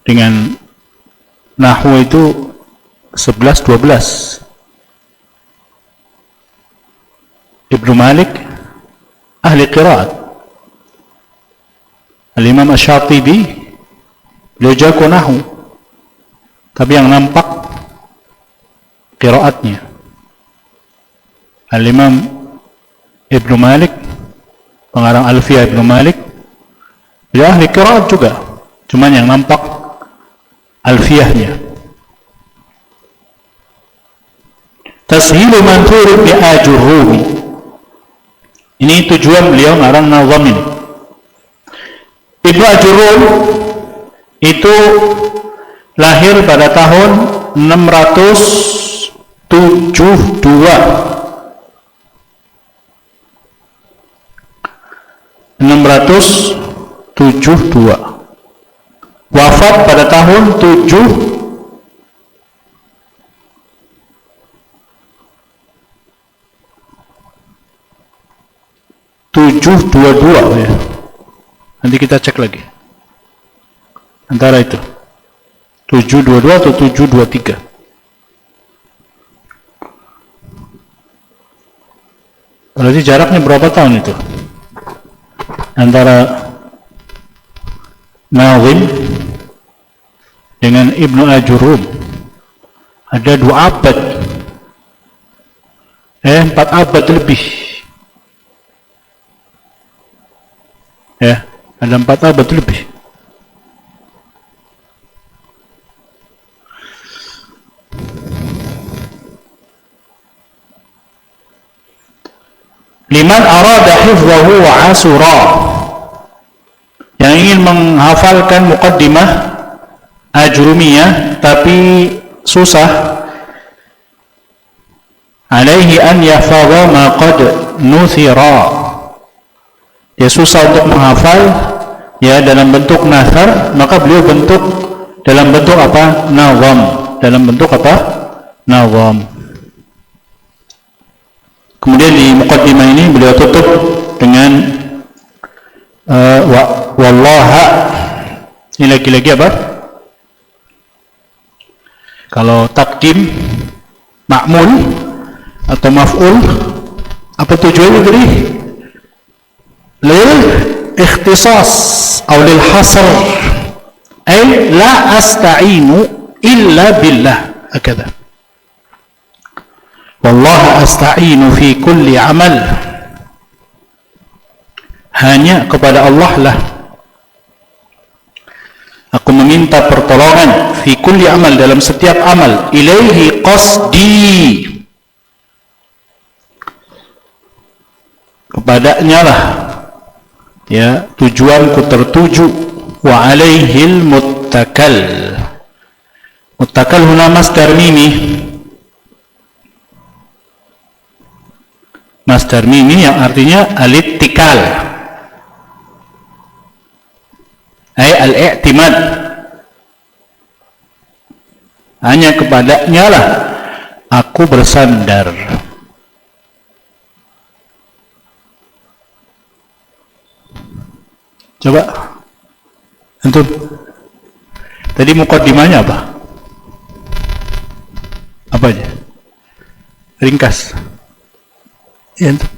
dengan nahwu itu 11-12. Ibnu Malik ahli qiraat. Al-Imam Asy-Syatibi beliau jago nahwu, tapi yang nampak qiraatnya. Al-Imam Ibnu Malik, pengarang Alfiyah Ibnu Malik, dia ahli qiraat juga, cuman yang nampak Alfiyahnya. Tashilu Manthur ibn Ajurrumi, ini tujuan beliau ngarang nazam ini. Ibnu Ajurrum itu lahir pada tahun 672. Wafat pada tahun 722 ya. Nanti kita cek lagi antara itu 722 atau 723. Berarti jaraknya berapa tahun itu antara Nazim dengan Ibnu Ajurrum? Ada 2 abad, 4 abad lebih ya, ada 4 abad lebih. Liman arada hifzahu wa asura, yang ingin menghafalkan Muqaddimah Ajrumiyah tapi susah, alaihi an yahfadha ma qad nuthira, dia susah untuk menghafal ya dalam bentuk nathar, maka beliau bentuk dalam bentuk apa? Nazam. Dalam bentuk apa? Nazam. Kemudian di muqaddimah ini beliau tutup dengan wallaha. Ini lagi-lagi apa? Kalau takdim ma'mul atau maf'ul, apa tujuannya tadi? Lil ikhtisas atau lil hasr, ay la asta'inu illa billah, hakadha. Wallah asta'inu fi kulli amal, hanya kepada Allah lah aku meminta pertolongan, fi kulli amal, dalam setiap amal, ilaihi qasdi, kepadanya lah ya tujuanku tertuju, wa alaihil muttakal. Muttakal huna masdar mimi, masdar mimi yang artinya al-ittikal, ay al-i'timad, hanya kepadanya lah aku bersandar. Coba antum tadi muqaddimahnya apa? Apa aja? Ringkas. Ya, antum.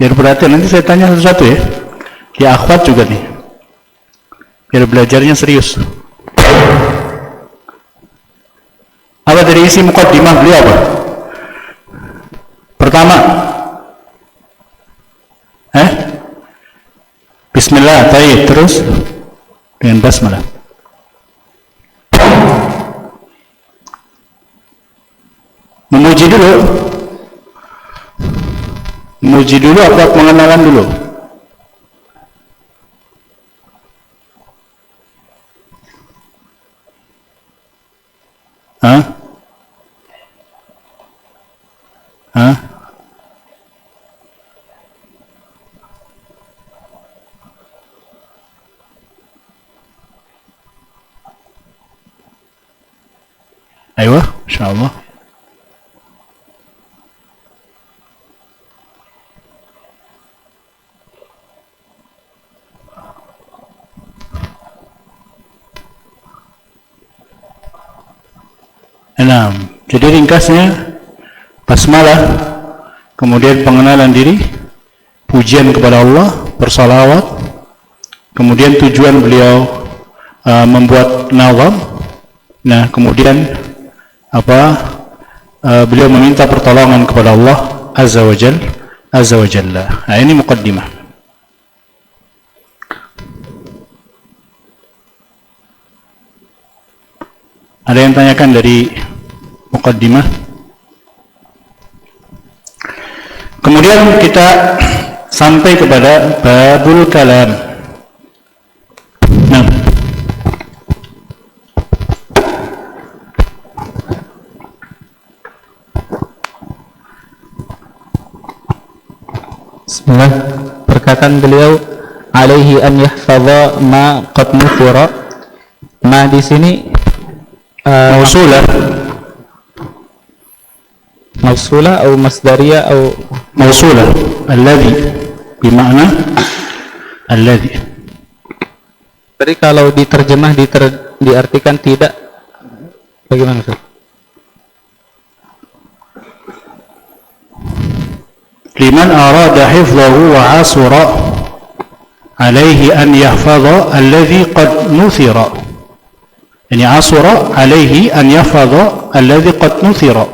Biar perhatian, nanti saya tanya satu-satu ya. Ya akhwat juga nih, biar belajarnya serius. Apa dari isi muqaddimah beliau apa? Pertama, Bismillah, baik, terus dengan basmalah. Memuji dulu, memuji dulu apa pengenalan dulu? Hah? Hah? Ayo, insyaallah. Nah, jadi ringkasnya basmalah, kemudian pengenalan diri, pujian kepada Allah, bersalawat, kemudian tujuan beliau membuat nazam. Nah, kemudian beliau meminta pertolongan kepada Allah azza wa jalla. Nah, ini muqaddimah. Ada yang tanyakan dari muqaddimah? Kemudian kita sampai kepada babul kalam. Nah, Bismillah, perkataan beliau alaihi an yahfadha ma qad nuthira. Ma di sini mausulah atau masdariyah atau mausulah, alladhi bermakna alladhi. Jadi kalau diterjemah diartikan tidak, bagaimana Ustaz? Liman arada hifdhahu wa asura alaihi an yahfadha alladhi qad nuthira. Yani asura alaihi an yahfadha alladhi qad nuthira.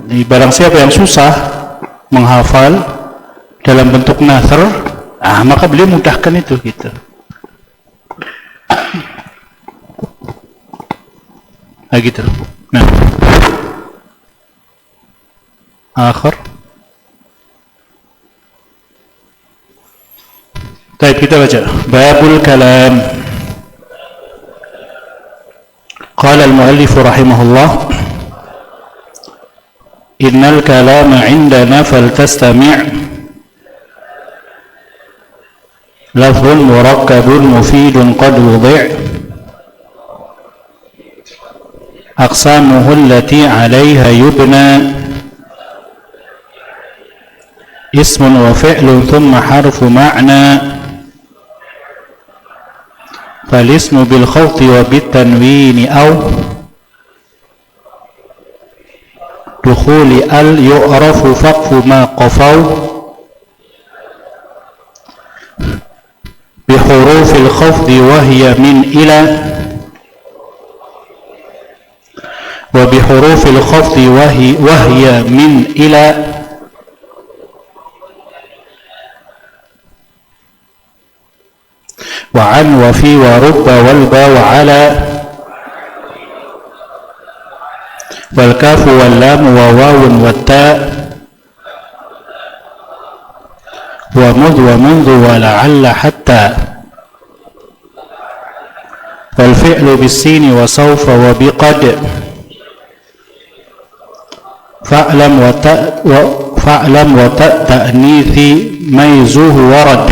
Jadi barang siapa yang susah menghafal dalam bentuk nathar, maka beliau mudahkan itu gitu. Gitu. Nah, akhir Baik, kita baca Babul Kalam. Qala al-muallif rahimahullah, Innal kalama indana faltastami' lafzun murakkabun mufidun qad wudi' aqsamuhu allati 'alayha yubna ismun wa fi'lun thumma harfu ma'na فالاسم بالخوط وبالتنوين أو دخول ال يعرف فقف ما قفوا بحروف الخفض وهي من إلى وبحروف الخفض وهي من إلى وعن وفي ورب والبا وعلى والكاف واللام وواو والتاء ومذ ومنذ ولعل حتى والفعل بالسين وسوف وبقد فاعلم وتأنيث ميزه ورد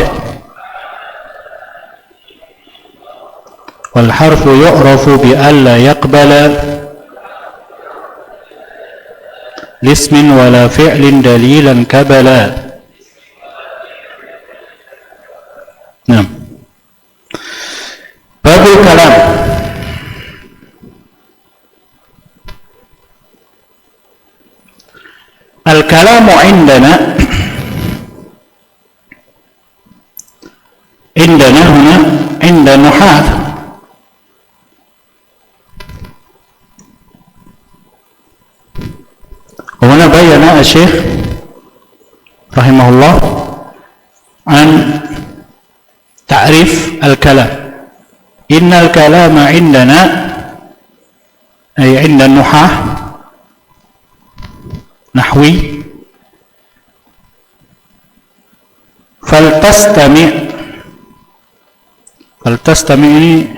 والحرف يعرف بألا يقبل لاسم ولا فعل دليلا كبلا. نعم. باب الكلام. الكلام عندنا هنا عند النحاة وهنا بين الشيخ رحمه الله عن تعريف الكلام. إن الكلام عندنا أي عند النحاة نحوي فلتستمع ini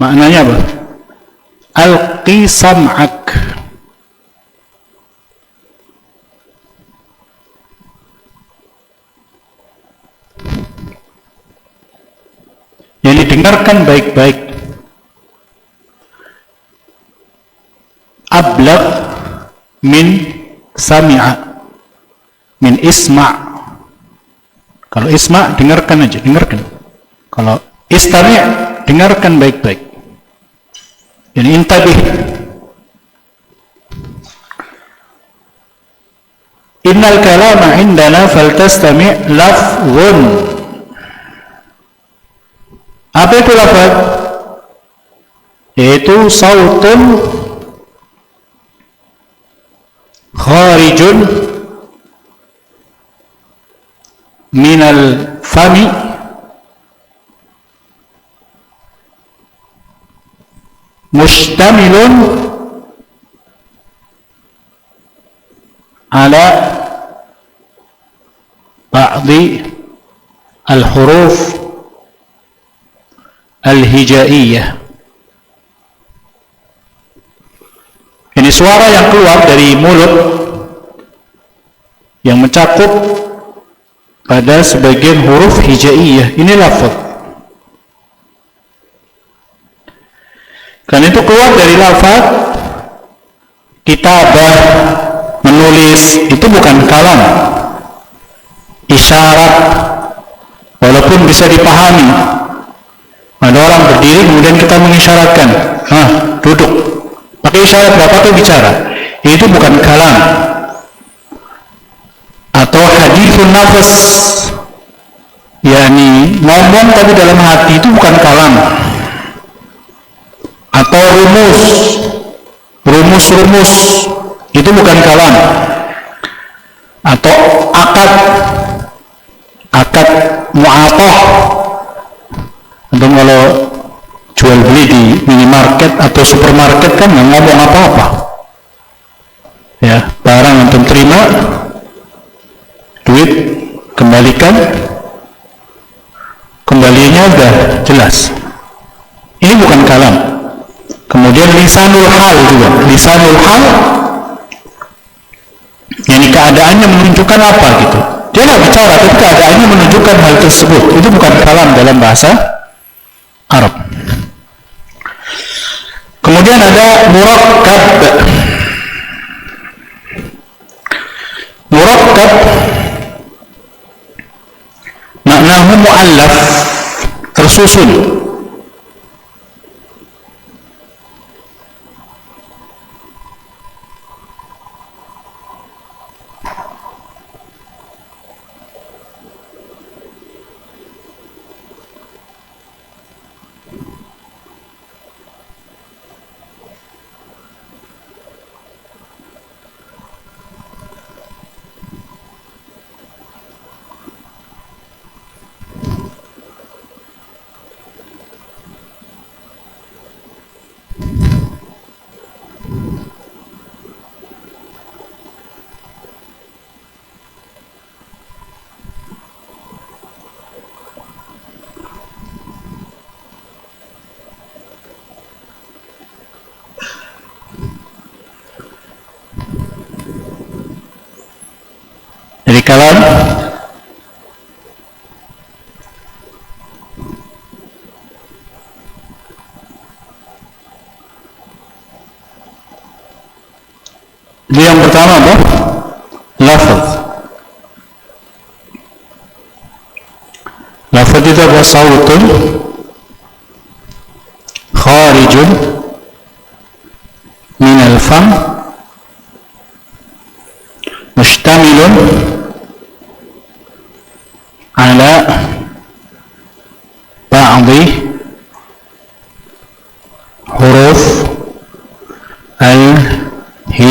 maknanya apa? Alqi sam'ak, yang didengarkan baik-baik. Ablagh min sami'a, min isma'. Kalau isma' dengarkan aja, dengarkan. Kalau istami' dengarkan baik-baik. Jadi intabih. Innal kalama indana faltastami' lafzun. Apa itu lafaz? Yaitu sautun kharijun minal fami mustamilun ala ba'di al-huruf al-hijaiyah. Ini suara yang keluar dari mulut yang mencakup pada sebagian huruf hijaiyah. Ini lafaz. Karena itu keluar dari lafaz. Kitabah, menulis, itu bukan kalam. Isyarat, walaupun bisa dipahami. Ada orang berdiri kemudian kita mengisyaratkan, duduk. Pakai isyarat bapak itu bicara. Itu bukan kalam. Atau hadithun nafas, yakni ngomong tapi dalam hati, itu bukan kalam. Atau rumus, itu bukan kalam. Atau akad mu'atah, atau kalau jual beli di minimarket atau supermarket kan nggak ngomong apa-apa, ya, barang antum terima, duit kembalikan, sudah jelas. Ini bukan kalam. Kemudian lisanul hal juga. Lisanul hal, yakni keadaannya menunjukkan apa gitu. Dia nggak bicara, tapi keadaannya menunjukkan hal tersebut. Itu bukan kalam dalam bahasa Arab. Kemudian ada murakkab. Murakkab maknahu mu'allaf, tersusun. Jadi kalam jadi yang pertama apa? Lafaz. Lafaz itu adalah sautun kharijun min al-fam mustamilun ala ba'di huruf al-hijaiyah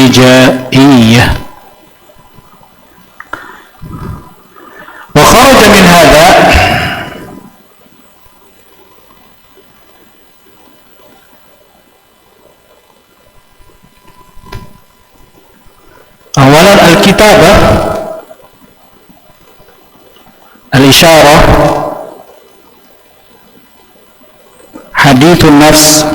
wa kharaja min hadha awalan al-kitabah al-isyarah hadithun nafs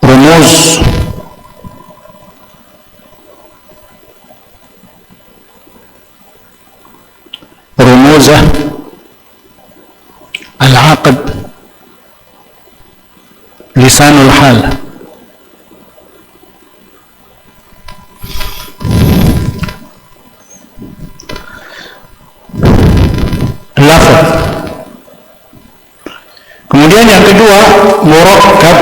rumuz rumuzah al-aqd lisanul hal. Lafaz. Kemudian yang kedua murakkab.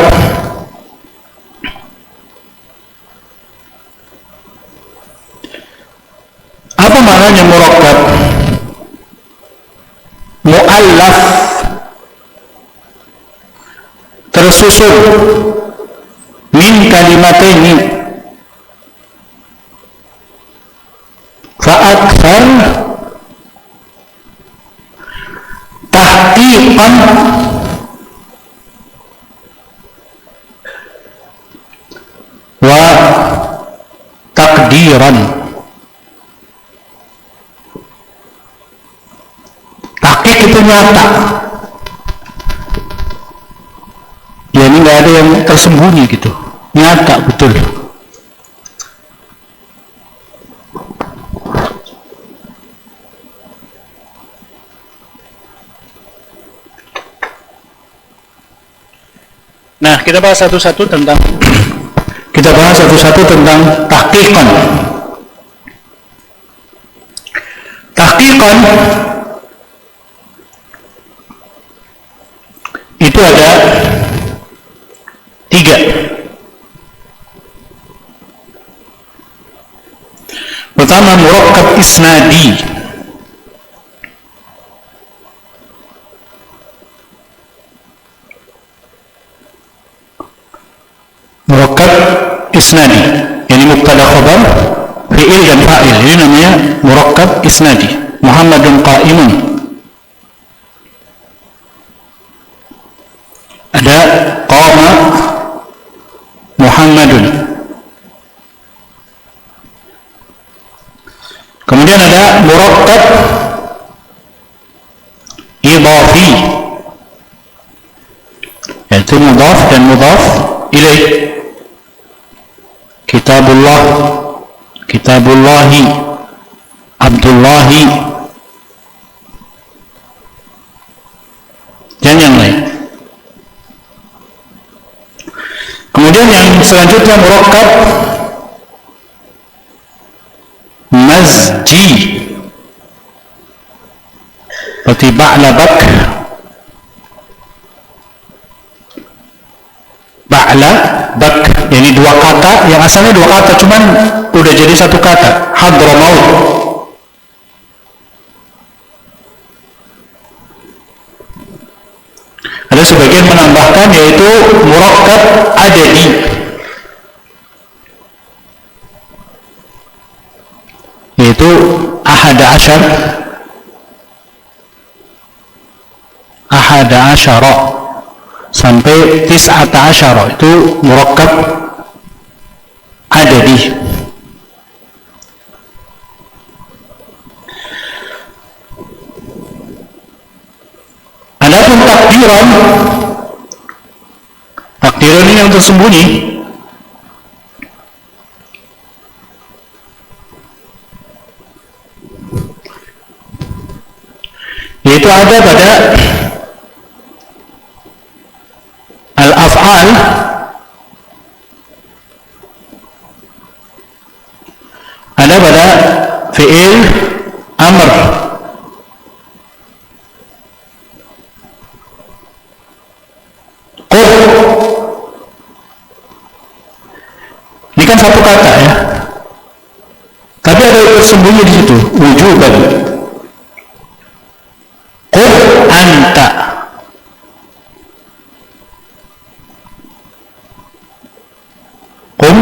Apa maknanya murakkab? Mu'allaf, tersusun min kalimataini fa akthar tahqiqan wa takdiran. Tahqiq itu nyata, ya ini nggak ada yang tersembunyi gitu, nyata betul. Nah, kita bahas satu-satu tentang tahqiqan. Tahqiqan itu ada 3. Pertama murakkab isnadi. Murakkab isnadi, yani mubtada khabar, fi'il dan fa'il. Ini namanya murakkab isnadi. Muhammadun qa'imun. Ada qama Muhammadun. Kemudian ada murakkab murakkab idhafi, yaitu mudhaf dan mudhaf ilaih. Kitabullah, kitabullahi, abdullahi, dan yang lain. Kemudian yang selanjutnya murakkab mazji, seperti ba'labak, ba'labak, yani dua kata yang asalnya dua kata cuman udah jadi satu kata, hadramaut. Ada sebagian menambahkan yaitu murakkab adadi, yaitu ahada asyara sampai tis'ata asyara, itu murakkab adadi. Adapun takdiran, takdiran ini yang tersembunyi, yaitu ada pada al-af'al ada pada fi'il amr, qur, ini kan satu kata ya, tapi ada yang tersembunyi di situ, wujuban. Qur anta, qum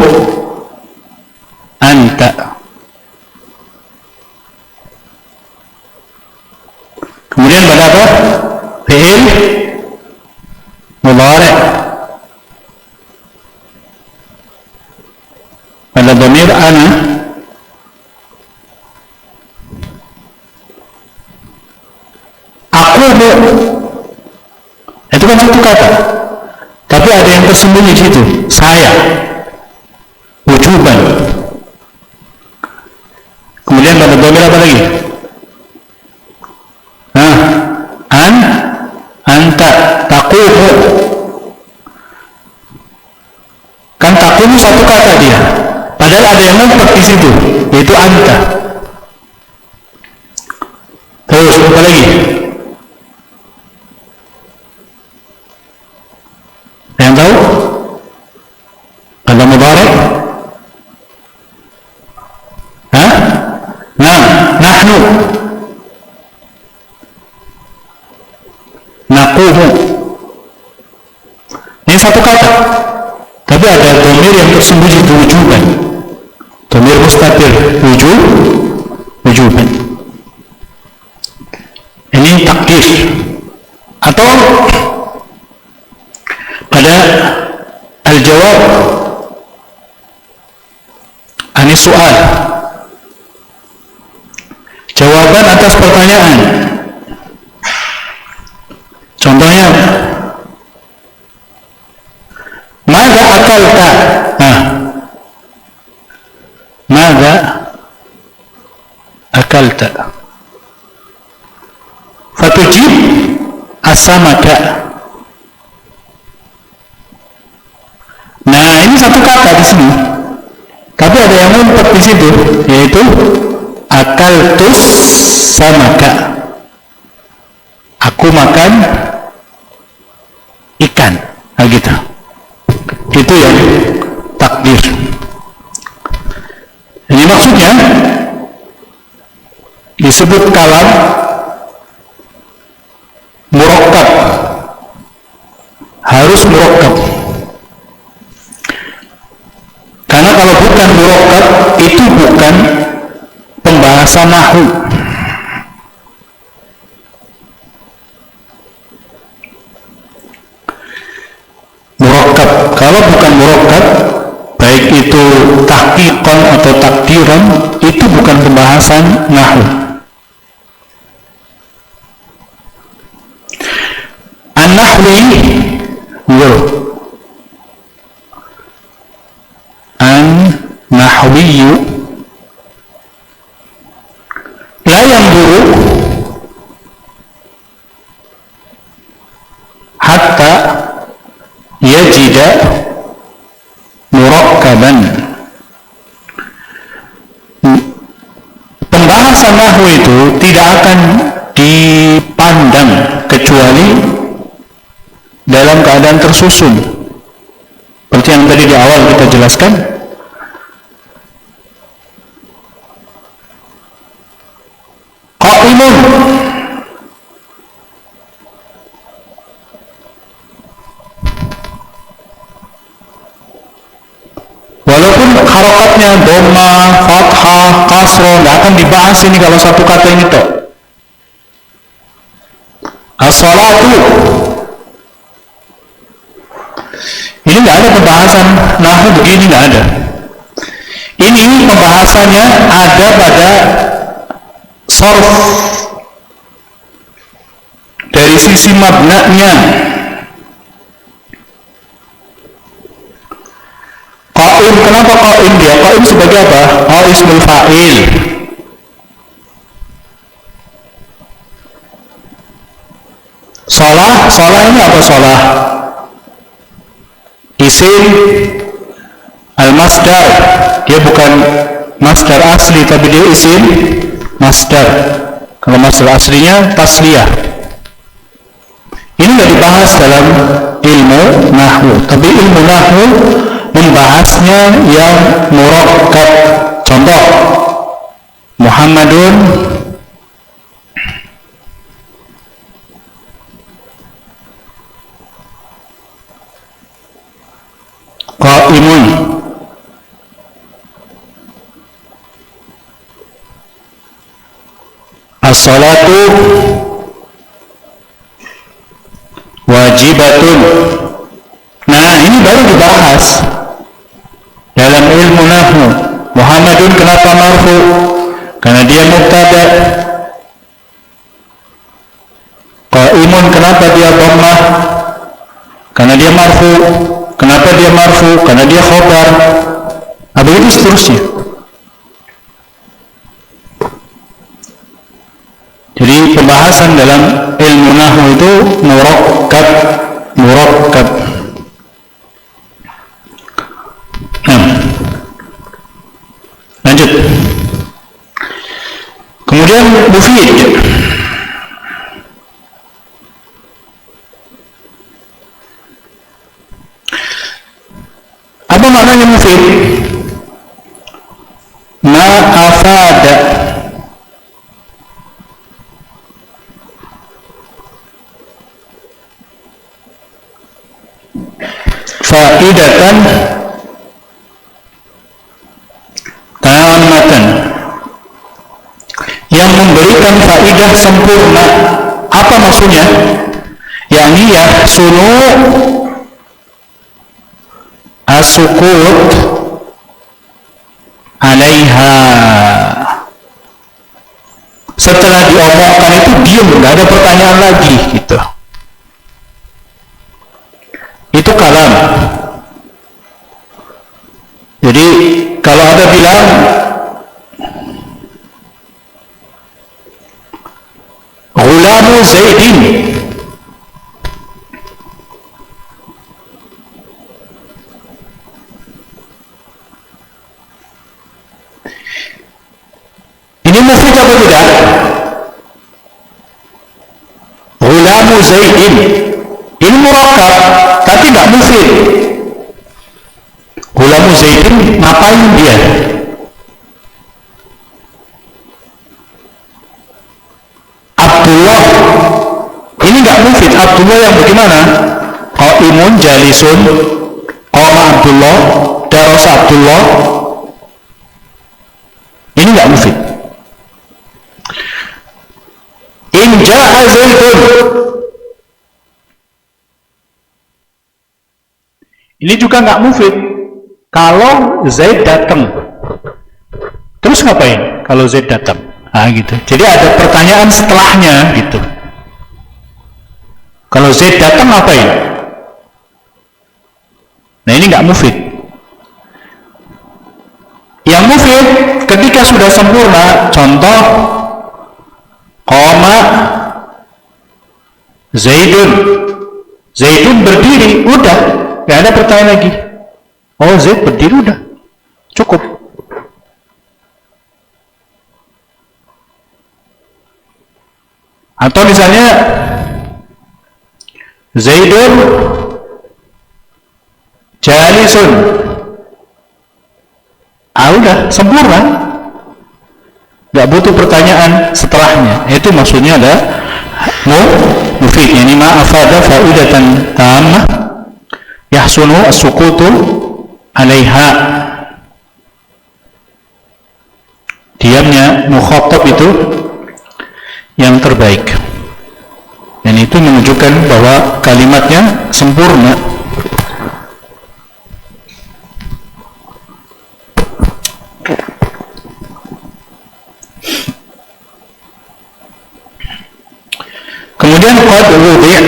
anta. Kemudian pada apa? Fi'il mudhari' pada dhamir ana, aqumu, itu kan satu kata tapi ada yang tersembunyi di situ, saya, wujuban. Kemudian pada dhamir apa lagi? Anta, taqumu, kan taqumu satu kata dia, padahal ada yang ngumpet di situ, yaitu anta. Terus apa lagi? Yang tahu? Ada mudhari'? Nahnu, naqumu, ini satu kata tapi ada dhamir yang tersembunyi, itu wujuban, dhamir mustatir, wujuban. Ini takdir. Atau pada al-jawab anis soal, jawaban atas pertanyaan. Contohnya, Mada akalta? Mada akalta? Fatujib as-samaka. Nah, ini satu kata di sini, tapi ada yang ngumpet di situ, yaitu akaltus samaka. Aku makan ikan, gitu. Itu yang takdir. Ini maksudnya disebut kalam murakkab, harus murakkab. Karena kalau bukan murakkab, itu bukan pembahasan nahwu. Murakkab, kalau bukan murakkab, baik itu tahqiqan atau takdiran, itu bukan pembahasan nahwu. an-nahwi an-nahwiyu la yanzuru hatta yajida murakkaban. Pembahasan nahwu itu tidak akan dipandang kecuali dalam keadaan tersusun. Seperti yang tadi di awal kita jelaskan, qaimun, walaupun harokatnya dhamma, fathah, kasroh, nggak akan dibahas ini kalau satu kata ini toh. As-salatu, ini nggak ada pembahasan nahwu begini, nggak ada. Ini pembahasannya ada pada sarf dari sisi mabna'nya. Qaim, kenapa qaim dia? Qaim sebagai apa? Oh, ismul fa'il. Shalah ini apa shalah? Isim al-masdar. Dia bukan masdar asli, tapi dia isim masdar. Kalau masdar aslinya tasliyah. Ini tidak dibahas dalam ilmu nahwu, tapi ilmu nahwu membahasnya yang murakkab. Contoh, Muhammadun qaimun. As-salatu wajibatun. Nah, ini baru dibahas dalam ilmu nahwu. Muhammadun kenapa marfu? Karena dia mubtada. Qaimun kenapa dia dhammah? Karena dia marfu. Kenapa dia marfu? Karena dia khobar. Begitu seterusnya. Jadi pembahasan dalam ilmu nahwu itu murakkab. Lanjut. Kemudian mufid. Apa maknanya mufid? Ma afada, faidatan tammatan, yang memberikan faidah sempurna. Apa maksudnya? Yakni yahsunu as-sukut alaiha. Setelah diomongkan itu diam, nggak ada pertanyaan lagi gitu. Itu kalam. Jadi kalau ada bilang Ghulamu Zaidin, ini mufid apa tidak? Ghulamu Zaidin ini murakkab, tapi nggak mufid. Ghulamu Zaidin ngapain dia? Abdullah ini nggak mufid. Abdullah yang bagaimana? Qaimun jalisun, qama Abdullah, darasa Abdullah. Ini nggak mufid. In ja'a Zaidun, ini juga nggak mufid. Kalau Zaid datang, terus ngapain? Kalau Zaid datang, gitu. Jadi ada pertanyaan setelahnya, gitu. Kalau Zaid datang ngapain? Nah ini nggak mufid. Yang mufid ketika sudah sempurna, contoh qama Zaidun, Zaidun berdiri, udah, nggak ada pertanyaan lagi. Oh Zaid berdiri, udah, cukup. Atau misalnya Zaidun jalisun, udah sempurna, nggak butuh pertanyaan setelahnya. Itu maksudnya ada mufid, yani ma afada faidatan tammah yahsunu as-sukutu 'alaiha. Diamnya mukhatab itu yang terbaik, dan itu menunjukkan bahwa kalimatnya sempurna. Kemudian qad wudi',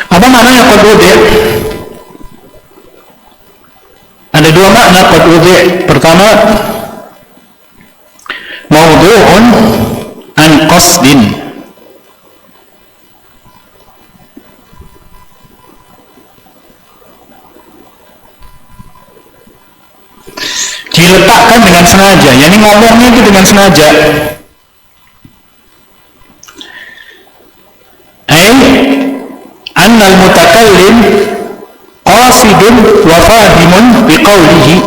apa maknanya qad wudi'? Ada dua makna qad wudi'. Pertama, mawdu'un an qasdin, diletakkan dengan sengaja, yakni ngomongnya itu dengan sengaja. Annal mutakallim qasidun wa fahimun biqaulihi.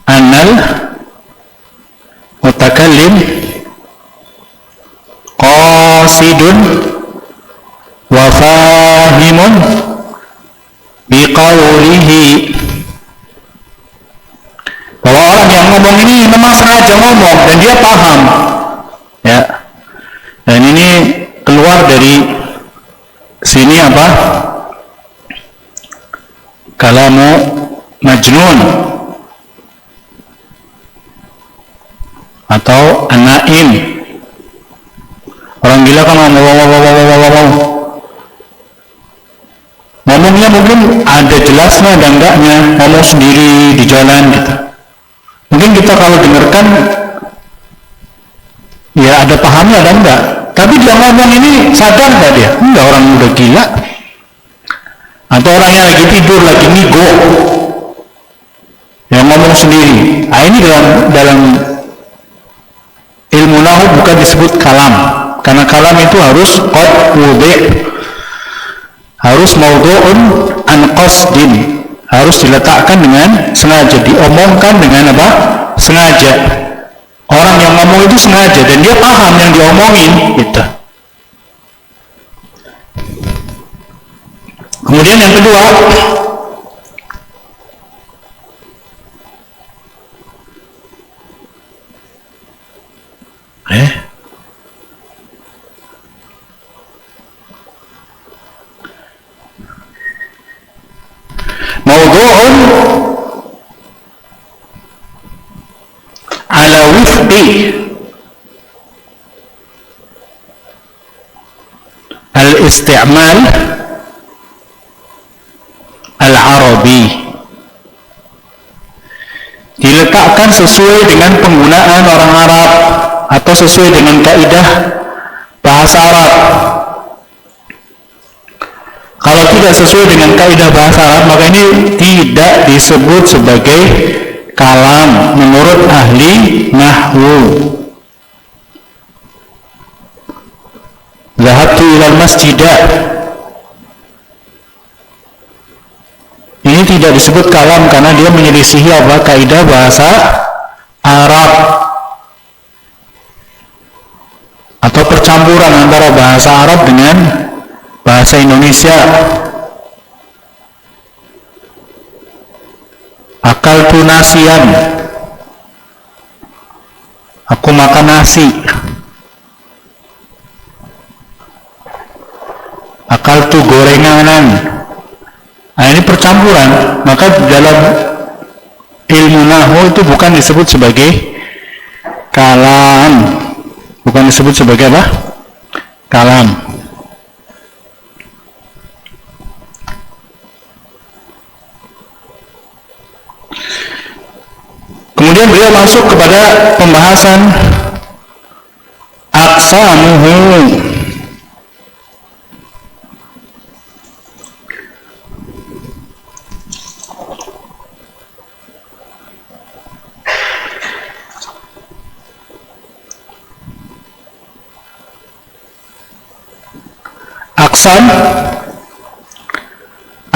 Annal mutakallim qasidun wa fahimun biqaulihi. Bahwa orang yang ngomong ini memang sengaja ngomong dan dia paham, ya. Dan ini keluar dari sini apa? Kalamu majnun atau an-naim. Orang gila kan ngomongnya mungkin ada jelasnya ada enggaknya, ngomong sendiri di jalan gitu. Mungkin kita kalau dengarkan ya ada pahamnya ada enggak, tapi dia ngomong ini sadar enggak dia? Enggak, orang udah gila. Atau orangnya lagi tidur, lagi ngigo, yang ngomong sendiri. Nah, ini dalam ilmu nahwu bukan disebut kalam, karena kalam itu harus qad wudi', harus mawdu'un an qasdin, harus diletakkan dengan sengaja, diomongkan dengan apa? Sengaja. Orang yang ngomong itu sengaja dan dia paham yang diomongin gitu. Kemudian yang kedua, mawdu'un ala wifqi al-isti'mal al-arabi, diletakkan sesuai dengan penggunaan orang Arab atau sesuai dengan kaidah bahasa Arab. Kalau tidak sesuai dengan kaidah bahasa Arab, maka ini tidak disebut sebagai kalam menurut ahli nahwu. Zahabtu ilal masjidah, ini tidak disebut kalam karena dia menyelisihi apa? Kaidah bahasa Arab, atau percampuran antara bahasa Arab dengan bahasa Indonesia. Akaltu nasian, aku makan nasi. Akaltu gorenganan. Nah, ini percampuran. Maka dalam ilmu nahwu itu bukan disebut sebagai kalam, bukan disebut sebagai apa? Kalam. Kemudian beliau masuk kepada pembahasan aqsamuhu.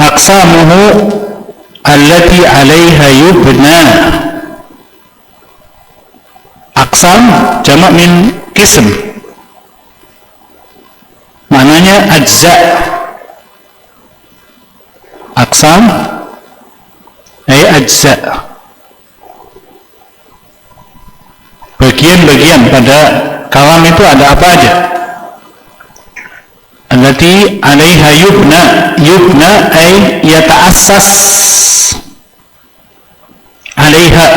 Aqsamuhu allati 'alaiha yubna. Aqsam jamak min qism, maknanya ajza. Aqsam ay ajza, bagian-bagian. Pada kalam itu ada apa aja? Allati 'alaiha yubna. Yubna ay yata'assas 'alaiha,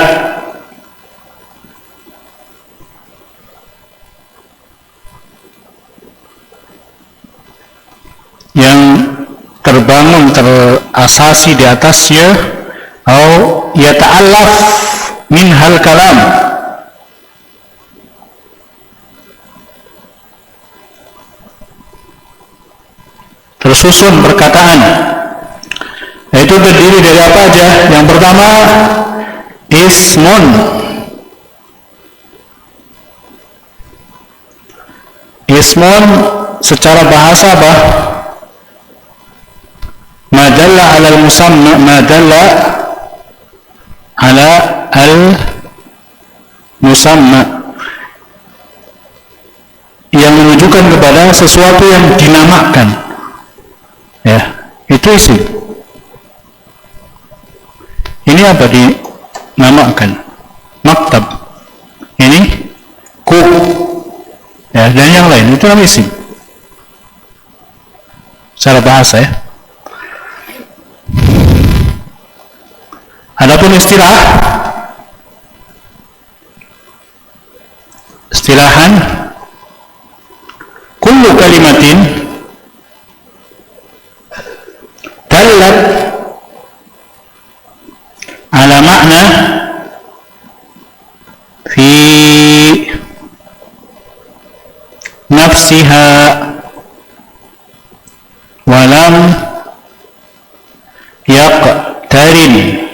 yang terbangun, terasasi di atasnya, atau yata'allaf min hal kalam, tersusun perkataan. Itu terdiri dari apa aja? Yang pertama, ismun. Ismun secara bahasa apa? Madalla ala al-musamma, madalla ala al-musamma, yang menunjukkan kepada sesuatu yang dinamakan. Ya, itu isim. Ini apa dinamakan? Maktab. Ini kuk. Ya, dan yang lain itu namanya isim. Secara bahasa ya. Adapun istilahan, kullu kalimatin dallat ala makna fi nafsiha walam yaqtarin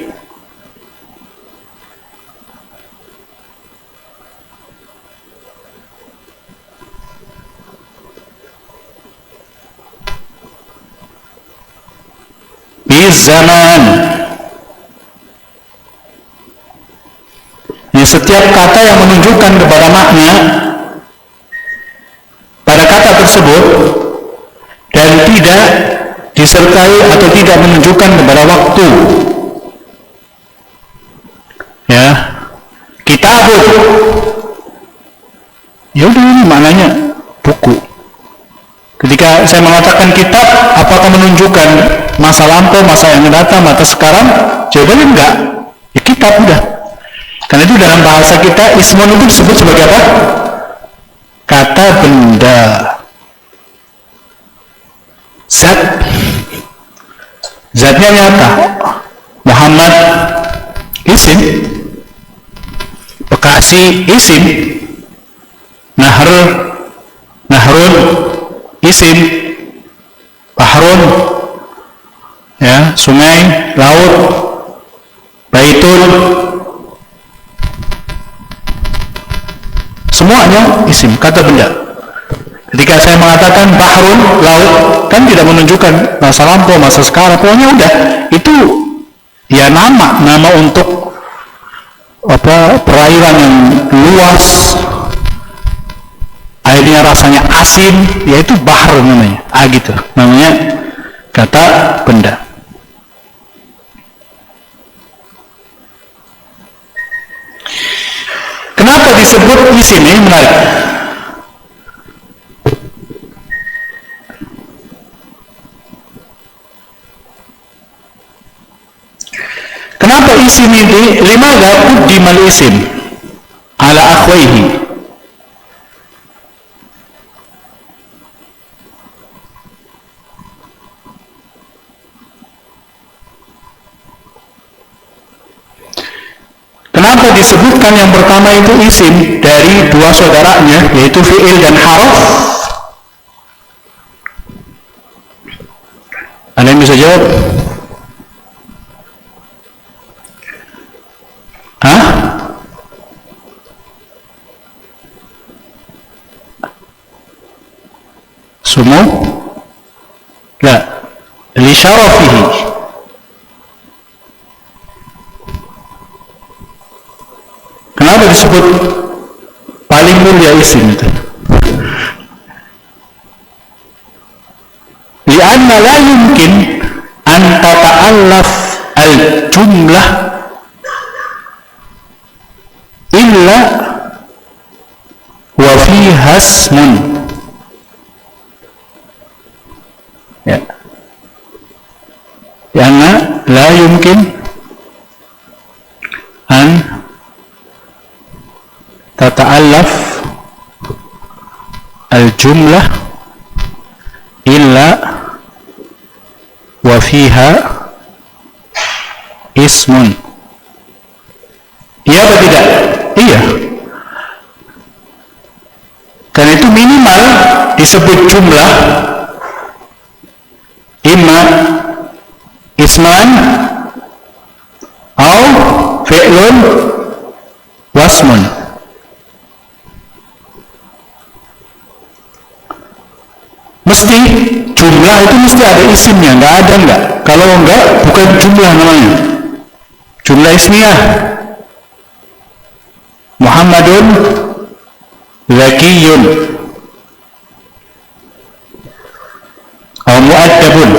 zaman. Ini setiap kata yang menunjukkan kepada makna pada kata tersebut dan tidak disertai atau tidak menunjukkan kepada waktu. Ya, kitabun. Ya udah, ini maknanya buku. Ketika saya mengatakan kitab, apakah menunjukkan masa lampau, masa yang datang, masa sekarang? Jawabannya enggak. Ya kitab udah. Karena itu dalam bahasa kita ismun itu disebut sebagai apa? Kata benda. Zat. Zatnya nyata. Muhammad isim. Bekasi isim. Nahrun isim. Bahrun, ya, sungai, laut, baitul, semuanya isim, kata benda. Ketika saya mengatakan bahrun, laut, kan tidak menunjukkan masa lampau, masa sekarang, pokoknya udah, itu ya nama untuk apa, perairan yang luas, airnya rasanya asin, yaitu bahr namanya. Gitu namanya kata benda. Kenapa disebut isim? Ini menarik. kenapa isim ini limadha quddimal isim ala akhwaihi? Kenapa disebutkan yang pertama itu isim dari dua saudaranya, yaitu fi'il dan harf? Ada yang bisa jawab? Hah? Sumu? La. Li syarafihi. Kenapa disebut paling mulia isim itu? Lianna la yumkin an tata'allaf al-jumlah illa wa fiha ismun. Ya. Lianna la yumkin an tata'allaf al-jumlah illa wa fiha ismun. Iya atau tidak? Iya. Karena itu minimal disebut jumlah imma isman atau fi'lun wasmun. Mesti jumlah itu mesti ada isimnya, nggak ada nggak? Kalau enggak, bukan jumlah namanya. Jumlah ismiyah. Muhammadun Zakiyun atau Mu'addabun.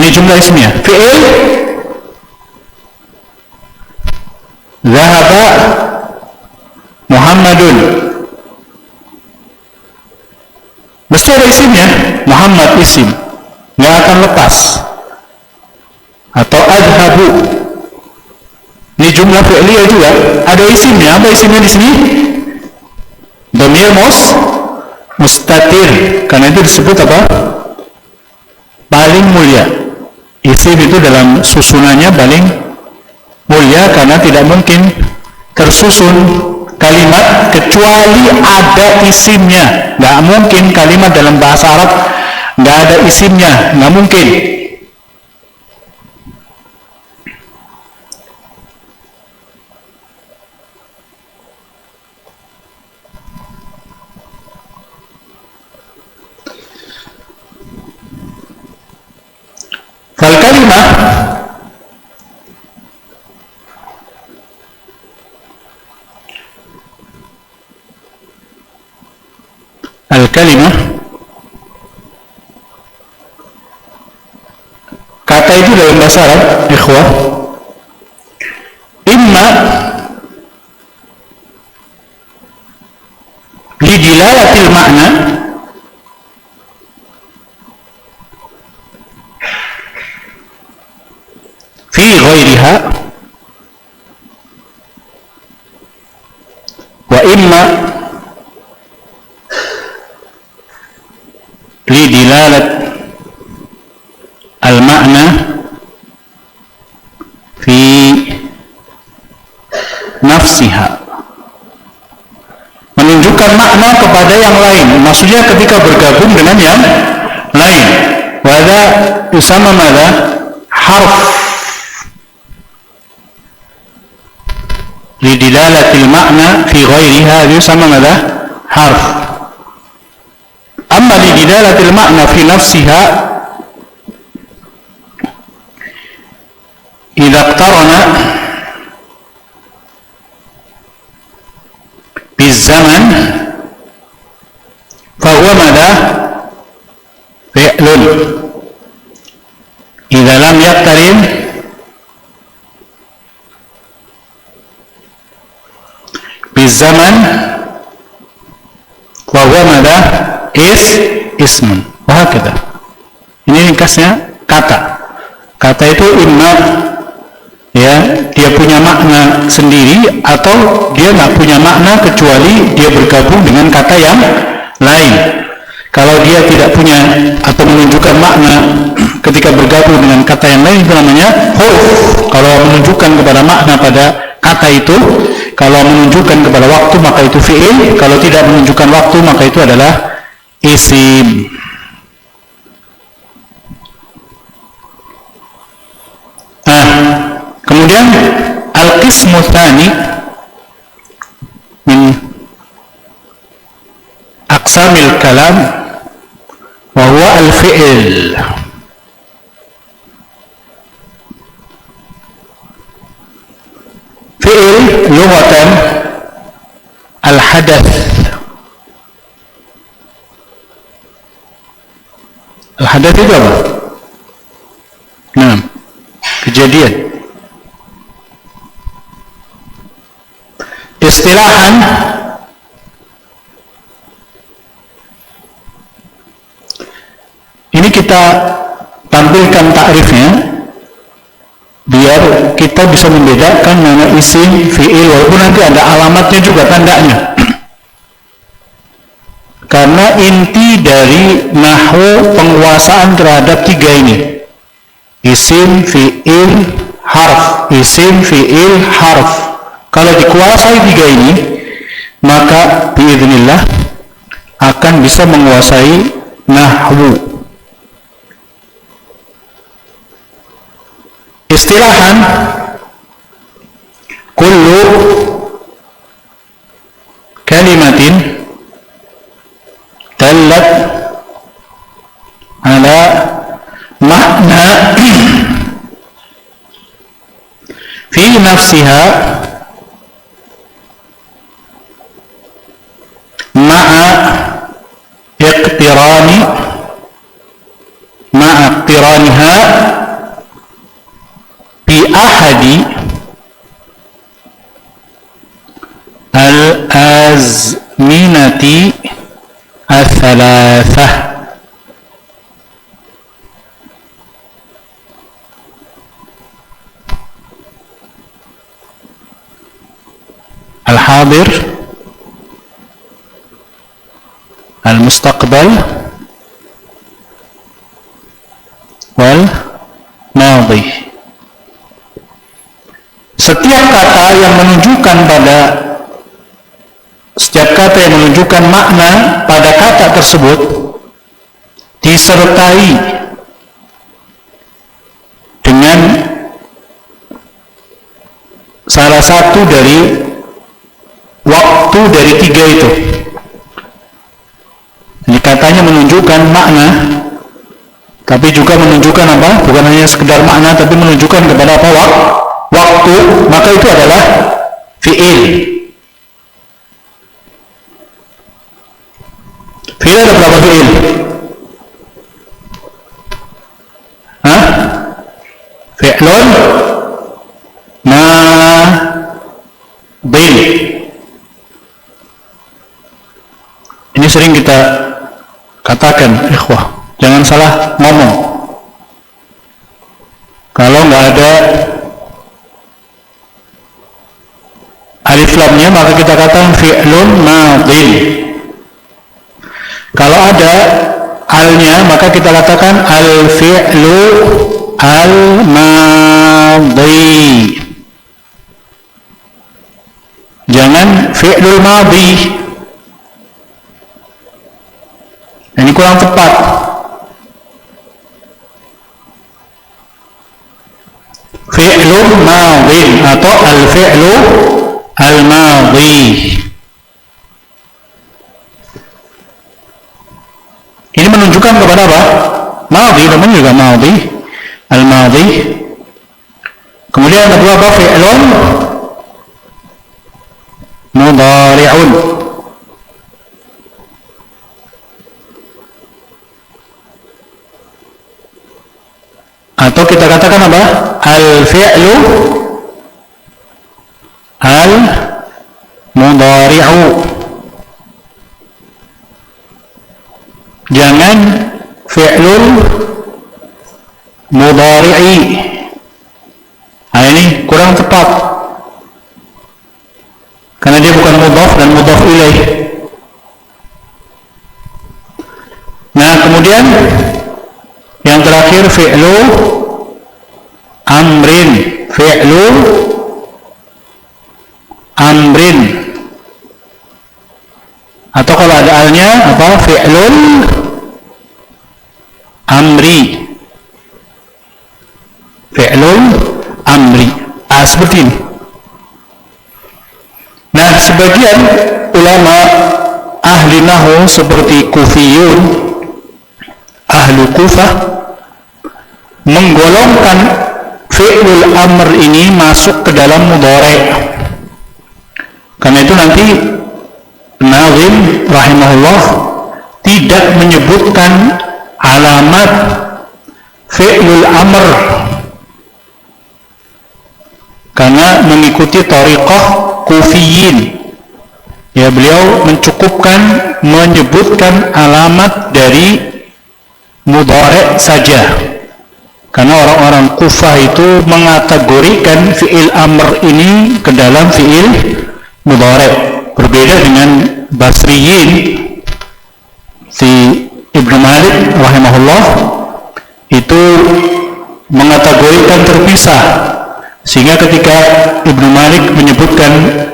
Ini jumlah ismiyah. Fi'il Zahaba Muhammadun. Mesti ada isimnya. Muhammad isim, nggak akan lepas. Atau adhabu, ini jumlah fi'liyah juga, ada isimnya. Apa isimnya di sini? Dhamir mustatir. Karena itu disebut apa? Paling mulia. Isim itu dalam susunannya paling mulia karena tidak mungkin tersusun kalimat kecuali ada isimnya. Nggak mungkin kalimat dalam bahasa Arab nggak ada isimnya, nggak mungkin. Fal kalimah al-kalimah, kata itu dalam bahasa Arab, ikhwah, imma lidilalatil makna fi ghairiha wa imma lidilalat al-makna fi nafsiha, menunjukkan makna kepada yang lain, maksudnya ketika bergabung dengan yang lain. Wada yusamma madha? Harf. Lidilalatil makna fi ghairiha yusamma madha? Harf. Amma lidilalatil makna fi nafsiha idza iqtarana bizaman fahuwa madha? Fi'lun. Idza lam yaqtarin bizaman fahuwa madha? Ismun. Wah, kata. Ini ringkasnya kata. Kata itu imma makna sendiri atau dia nggak punya makna kecuali dia bergabung dengan kata yang lain. Kalau dia tidak punya atau menunjukkan makna ketika bergabung dengan kata yang lain, itu namanya huruf. Kalau menunjukkan kepada makna pada kata itu, kalau menunjukkan kepada waktu maka itu fi'il, kalau tidak menunjukkan waktu maka itu adalah isim. Kemudian al-qismu tsani min aqsamil kalam wa huwa al-fi'l. Fi'il lughatan al-hadath. Al-hadath itu apa? Nah, kejadian. Istilahan ini kita tampilkan takrifnya biar kita bisa membedakan mana isim, fi'il, walaupun nanti ada alamatnya juga, tandanya. Karena inti dari nahwu penguasaan terhadap tiga ini, isim, fi'il, harf, isim, fi'il, harf. Kalau dikuasai tiga ini, maka biiznillah akan bisa menguasai nahwu. Istilahan kullu kalimatin dallat ala makna fi nafsiha ma'a iqtiraniha bi ahadi al-azminati al-thalathah. Al-hadir, al-mustaqbal, wal madhi. Setiap kata yang menunjukkan makna pada kata tersebut disertai dengan salah satu dari waktu dari tiga itu. Jadi katanya menunjukkan makna, tapi juga menunjukkan apa? Bukan hanya sekedar makna, tapi menunjukkan kepada apa? Waktu, maka itu adalah fi'il. Fi'il ada berapa fi'il? Hah? Fi'lun madhi. Ini sering kita katakan, ikhwah, jangan salah ngomong. Kalau nggak ada alif lamnya maka kita katakan fi'lun madhi. Kalau ada alnya maka kita katakan al-fi'lu al-madhi. Jangan fi'lul madhi. Ini kurang tepat. Fi'lun madhi atau al-fi'lu al-madhi. Ini menunjukkan kepada apa? Madhi, namanya juga madhi, al-madhi. Kemudian yang kedua apa? Fi'lun mudhari'un. Atau kita katakan apa? Al-fi'lu al-mudhari'u. Jangan fi'lul mudhari'i. Nah, ini kurang tepat. ilaih. Nah, kemudian yang terakhir fi'lu amrin, fi'lu amrin, atau kalau ada alnya apa, fi'lul amri, fi'lul amri. Seperti ini. Nah, sebagian ulama ahli nahwu seperti Kufiyun, ahlu Kufah, menggolongkan fi'lul amr ini masuk ke dalam mudhari'. Karena itu nanti Nazim rahimahullah tidak menyebutkan alamat fi'lul amr karena mengikuti thariqah Kufiyin. Ya, beliau mencukupkan menyebutkan alamat dari mudhari' saja. Karena orang-orang Kufah itu mengategorikan fi'il amr ini ke dalam fi'il mudhari'. Berbeda dengan Basriyin, si Ibnu Malik rahimahullah itu mengategorikan terpisah, sehingga ketika Ibnu Malik menyebutkan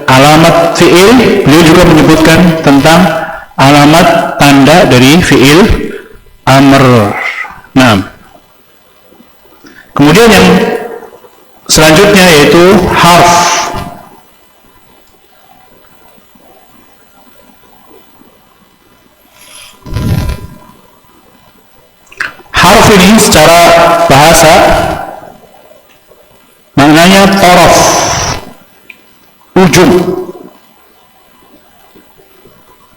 alamat fi'il, beliau juga menyebutkan tentang alamat tanda dari fi'il amr. Nah, kemudian yang selanjutnya yaitu harf. Harf ini secara bahasa maknanya taraf, ujung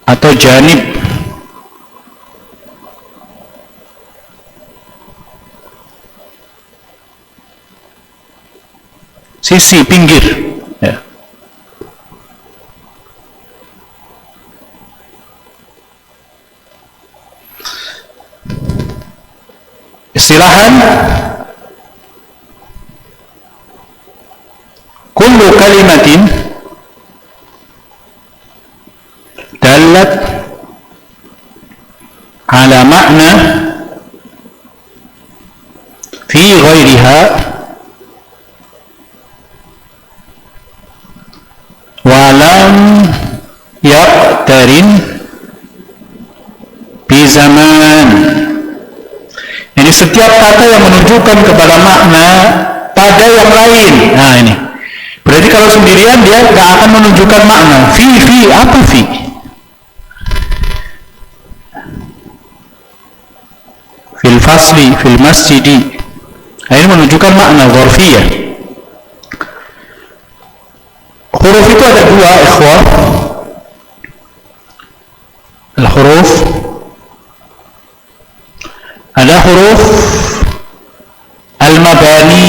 atau janib. Sisi, pinggir, ya. Istilahan, kullu kalimatin dalat ala makna fi ghairiha walam yaqtarin bi zaman. Ini setiap kata yang menunjukkan kepada makna pada yang lain. Nah, ini berarti kalau sendirian dia nggak akan menunjukkan makna. Fi, apa fi? Fil fasli, fil masjidi. Nah, ini menunjukkan makna dzarfiyah. Huruf itu ada dua, ikhwah. Al-huruf, ada huruf al-mabani.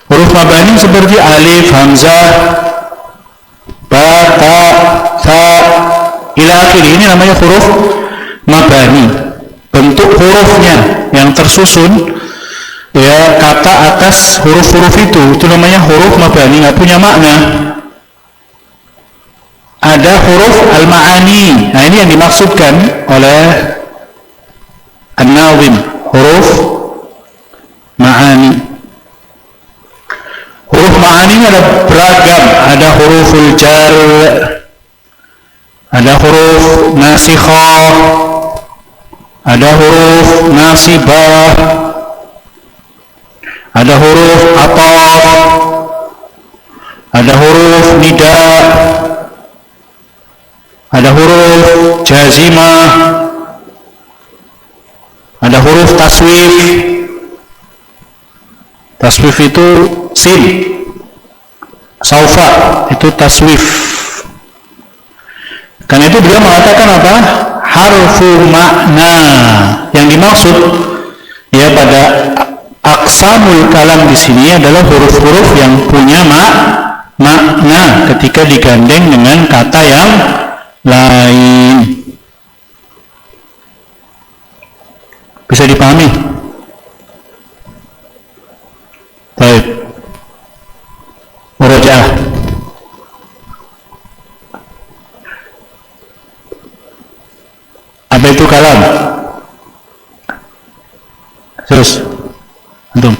Huruf mabani seperti alif, hamzah, ba, ta, sa, ila akhirih. Ini namanya huruf mabani. Bentuk hurufnya yang tersusun, ya, kata atas huruf-huruf itu namanya huruf mabani, nggak punya makna. Ada huruf al-ma'ani. Nah, ini yang dimaksudkan oleh An-Nazim, huruf ma'ani. Huruf ma'ani ada beragam, ada huruful jar, ada huruf nasikhah, ada huruf nasibah, ada huruf ataf, ada huruf nida, ada huruf jazimah, ada huruf taswif. Taswif itu sin, saufa itu taswif. Karena itu dia mengatakan apa? Harfu makna. Yang dimaksud ya pada aqsamul kalam di sini adalah huruf-huruf yang punya makna ketika digandeng dengan kata yang lain. Bisa dipahami? dalam. Terus antum.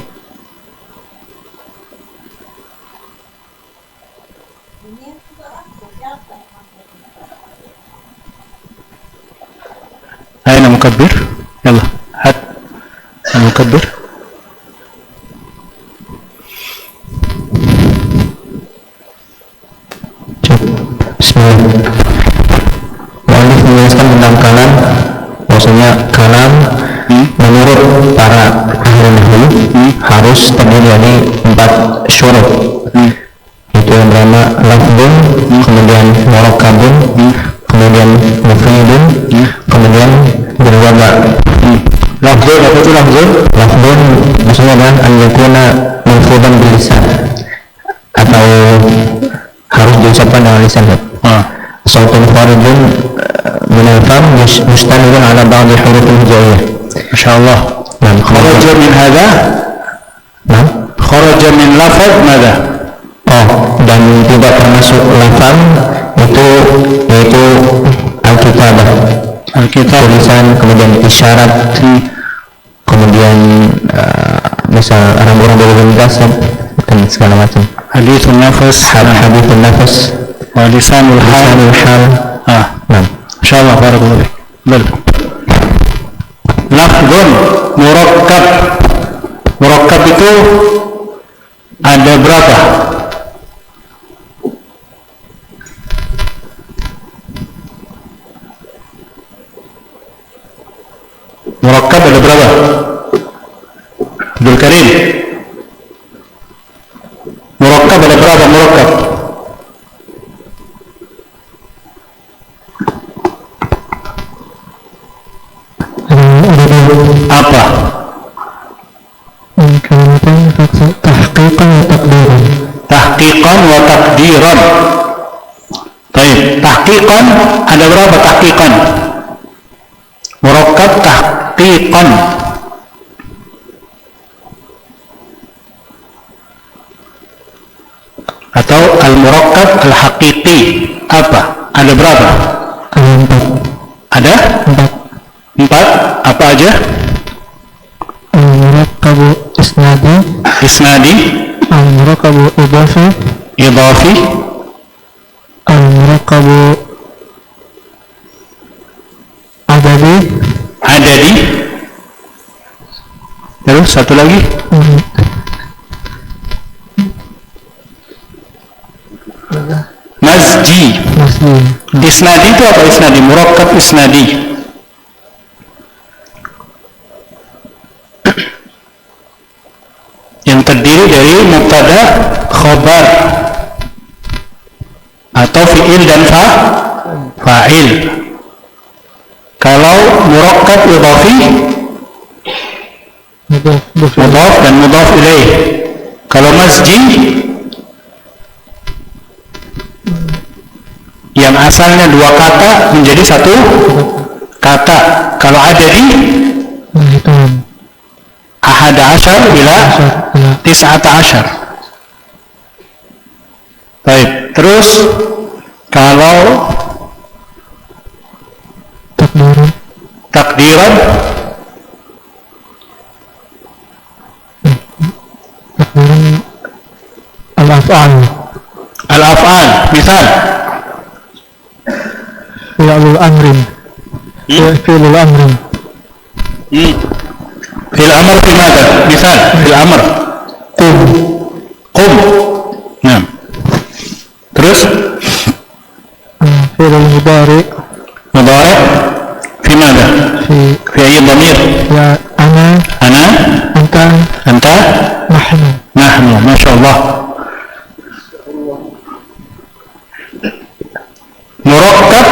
Aina mukabbir? Yalla, hat al-mukabbir. Bismillah. Mu'allif menjelaskan tentang kalam, maksudnya kalam menurut para ahli nahwu harus terdiri dari 4 syurut, itu yang pertama lafzun, kemudian murakkabun, kemudian mufidun, kemudian berwaba. Lafzun, apa itu lafzun? Lafzun maksudnya adalah an yakuna malfuzan bil lisan, atau harus diucapkan dengan lisan. Sautul kharijun min al-fam mustamilun ala ba'd huruf al-hijaiyah. Masyaallah. Kharaja min hadha? Nah, Kharaja min lafaz madha? Dan tidak termasuk lafam itu yaitu al-kitabah, tulisan, kemudian isyarat, kemudian misal orang-orang berbicara dan segala macam. Hadithun nafas, Hadithun nafas, wa lisanul hal. Nah, Insyaallah, barakallahu fiik. Bal. Lafzun murakkab. Murakkab itu ada berapa? Murakkab ada berapa? Abdul Karim. Murakkab ada berapa murakkab? Apa? tahqiqan wa taqdiran. Tahqiqan wa taqdiran. Baik, tahqiqan ada berapa tahqiqan? Murakkab tahqiqan. Atau al-murakkab al-haqiqi. Apa? Ada berapa? Ada? 4. Apa aja? Al-murakkabu isnadi, Isnadi, al-murakkabu idafi, idafi, al-murakkabu adadi, adadi. Terus satu lagi? Mazji. Isnadi itu apa isnadi? Murakkab isnadi. Yang terdiri dari mubtada, khabar, atau fi'il dan fa'il. Kalau murakkab idhafi, mudhaf dan mudhaf ilaih. Kalau masji, yang asalnya 2 kata menjadi 1 kata. Kalau adadi, ahada asyar ila tis'ata asyar. Baik, terus kalau takdiran al-af'al, al-af'al, misal fi'lul amrin, fi'lul amrin, fil amr fi mada? Misal fil amr qum. Nah, terus fi'lul mudhari, mudhari fi mada? Fi ayyi dhamir? ya ana, anta, nahnu. Masyaallah. Murakkab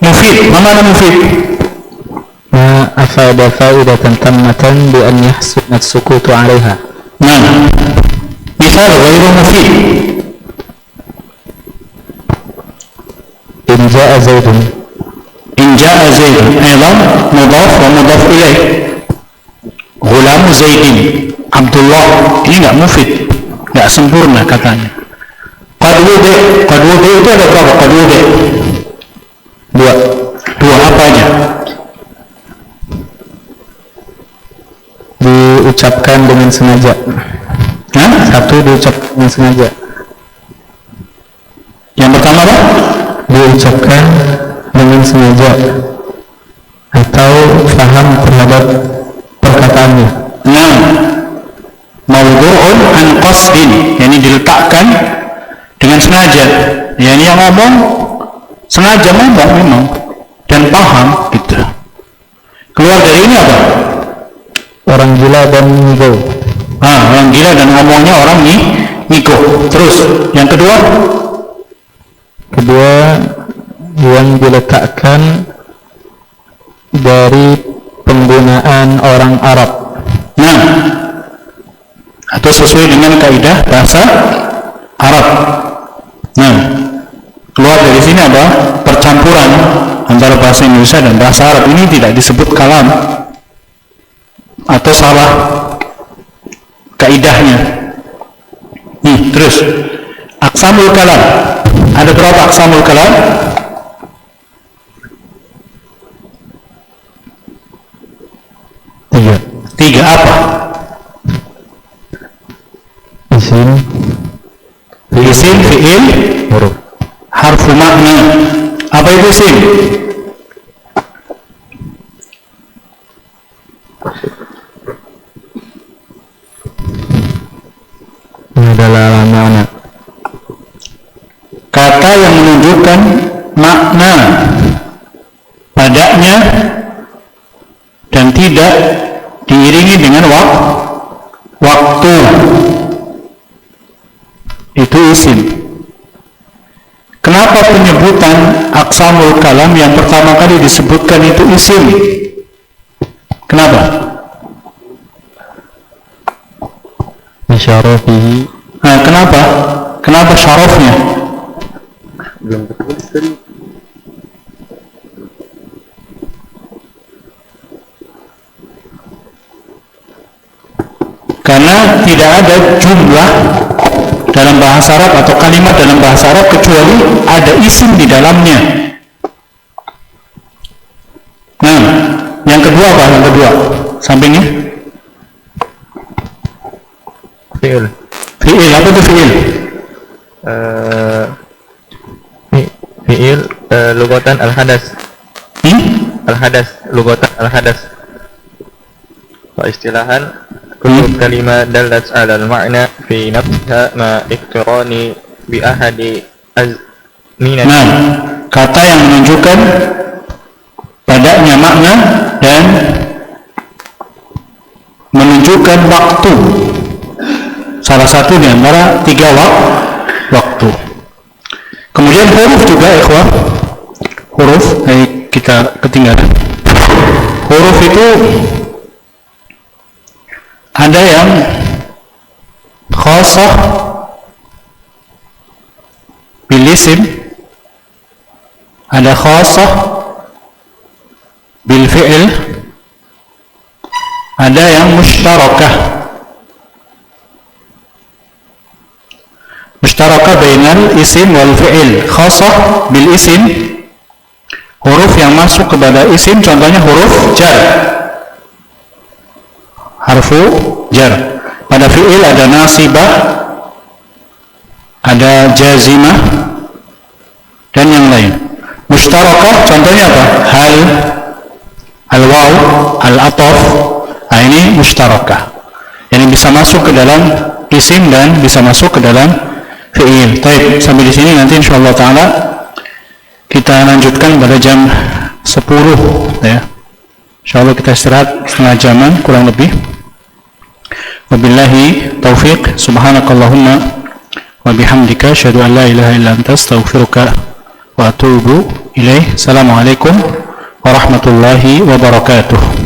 mufid. Ma mana mufid? ما أفاد فائدة تامة بأن يحسن السكوت عليها. نعم. مثال غير مفيد. إن جاء زيد. إن جاء زيد أيضا مضاف ومضاف إليه. غلام زيد عبد الله. Ini nggak mufid, nggak sempurna katanya. Qad wudi itu ada berapa? Qad wudi 2 apa aja? diucapkan dengan sengaja. Satu diucapkan dengan sengaja. Yang pertama apa? Diucapkan dengan sengaja atau paham terhadap perkataannya. Nah, mawdu'un an qasdin, yani diletakkan dengan sengaja. Yani yang ngomong sengaja ngomong memang dan paham gitu. Keluar dari ini apa? Orang gila dan ngigo. Orang gila dan ngomongnya orang ngigo. Terus yang kedua yang diletakkan dari penggunaan orang Arab. Nah, atau sesuai dengan kaidah bahasa Arab. Nah, keluar dari sini ada percampuran antara bahasa Indonesia dan bahasa Arab. Ini tidak disebut kalam atau salah kaidahnya. Terus aqsamul kalam. Ada berapa aqsamul kalam? 3 apa? Isim, fi'il, huruf. harfu makna. Apa itu isim? Ini adalah makna. Kata yang menunjukkan makna padanya dan tidak diiringi dengan waktu. Itu isim. Kenapa penyebutan aqsamul kalam yang pertama kali disebutkan itu isim? Kenapa? Bisyarafihi. Nah, kenapa? Kenapa syarafnya? Belum ketemu tadi. Karena tidak ada jumlah dalam bahasa Arab atau kalimat dalam bahasa Arab kecuali ada isim di dalamnya. Nah, yang kedua apa? Yang kedua, sampingnya Fi'il. fi'il. Apa itu fi'il? Fi'il lugatan al-hadas. Al-hadas, lugatan al-hadas. Wa istilahan kullu kalimah dalat 'ala al-ma'na fi nafsiha ma iqtirani bi ahadi azminati. Nah, kata yang menunjukkan padanya makna dan menunjukkan waktu, salah satu di antara 3 waktu. Kemudian huruf juga, ikhwah. Huruf, kita ketinggalan. Huruf itu ada yang khasah bil isim, ada khasah bil fi'il, ada yang mushtarakah bainal isim wal fi'il. Khasah bil isim, huruf yang masuk kepada isim, contohnya huruf jar, harfu jar. Pada fi'il ada nasibah, ada jazimah, dan yang lain. Mushtarakah contohnya apa? Hal, al-waw, al-ataf. Nah, ini mushtarakah. Ini bisa masuk ke dalam isim dan bisa masuk ke dalam fi'il. Baik, sampai di sini. Nanti insyaallah taala kita lanjutkan pada jam 10 ya. Insyaallah kita istirahat setengah jaman kurang lebih. Wabillahi taufiq. Subhanakallahumma wa bihamdika asyhadu an la ilaha illa anta astaghfiruka wa atubu ilaih. Assalamualaikum warahmatullahi wabarakatuh.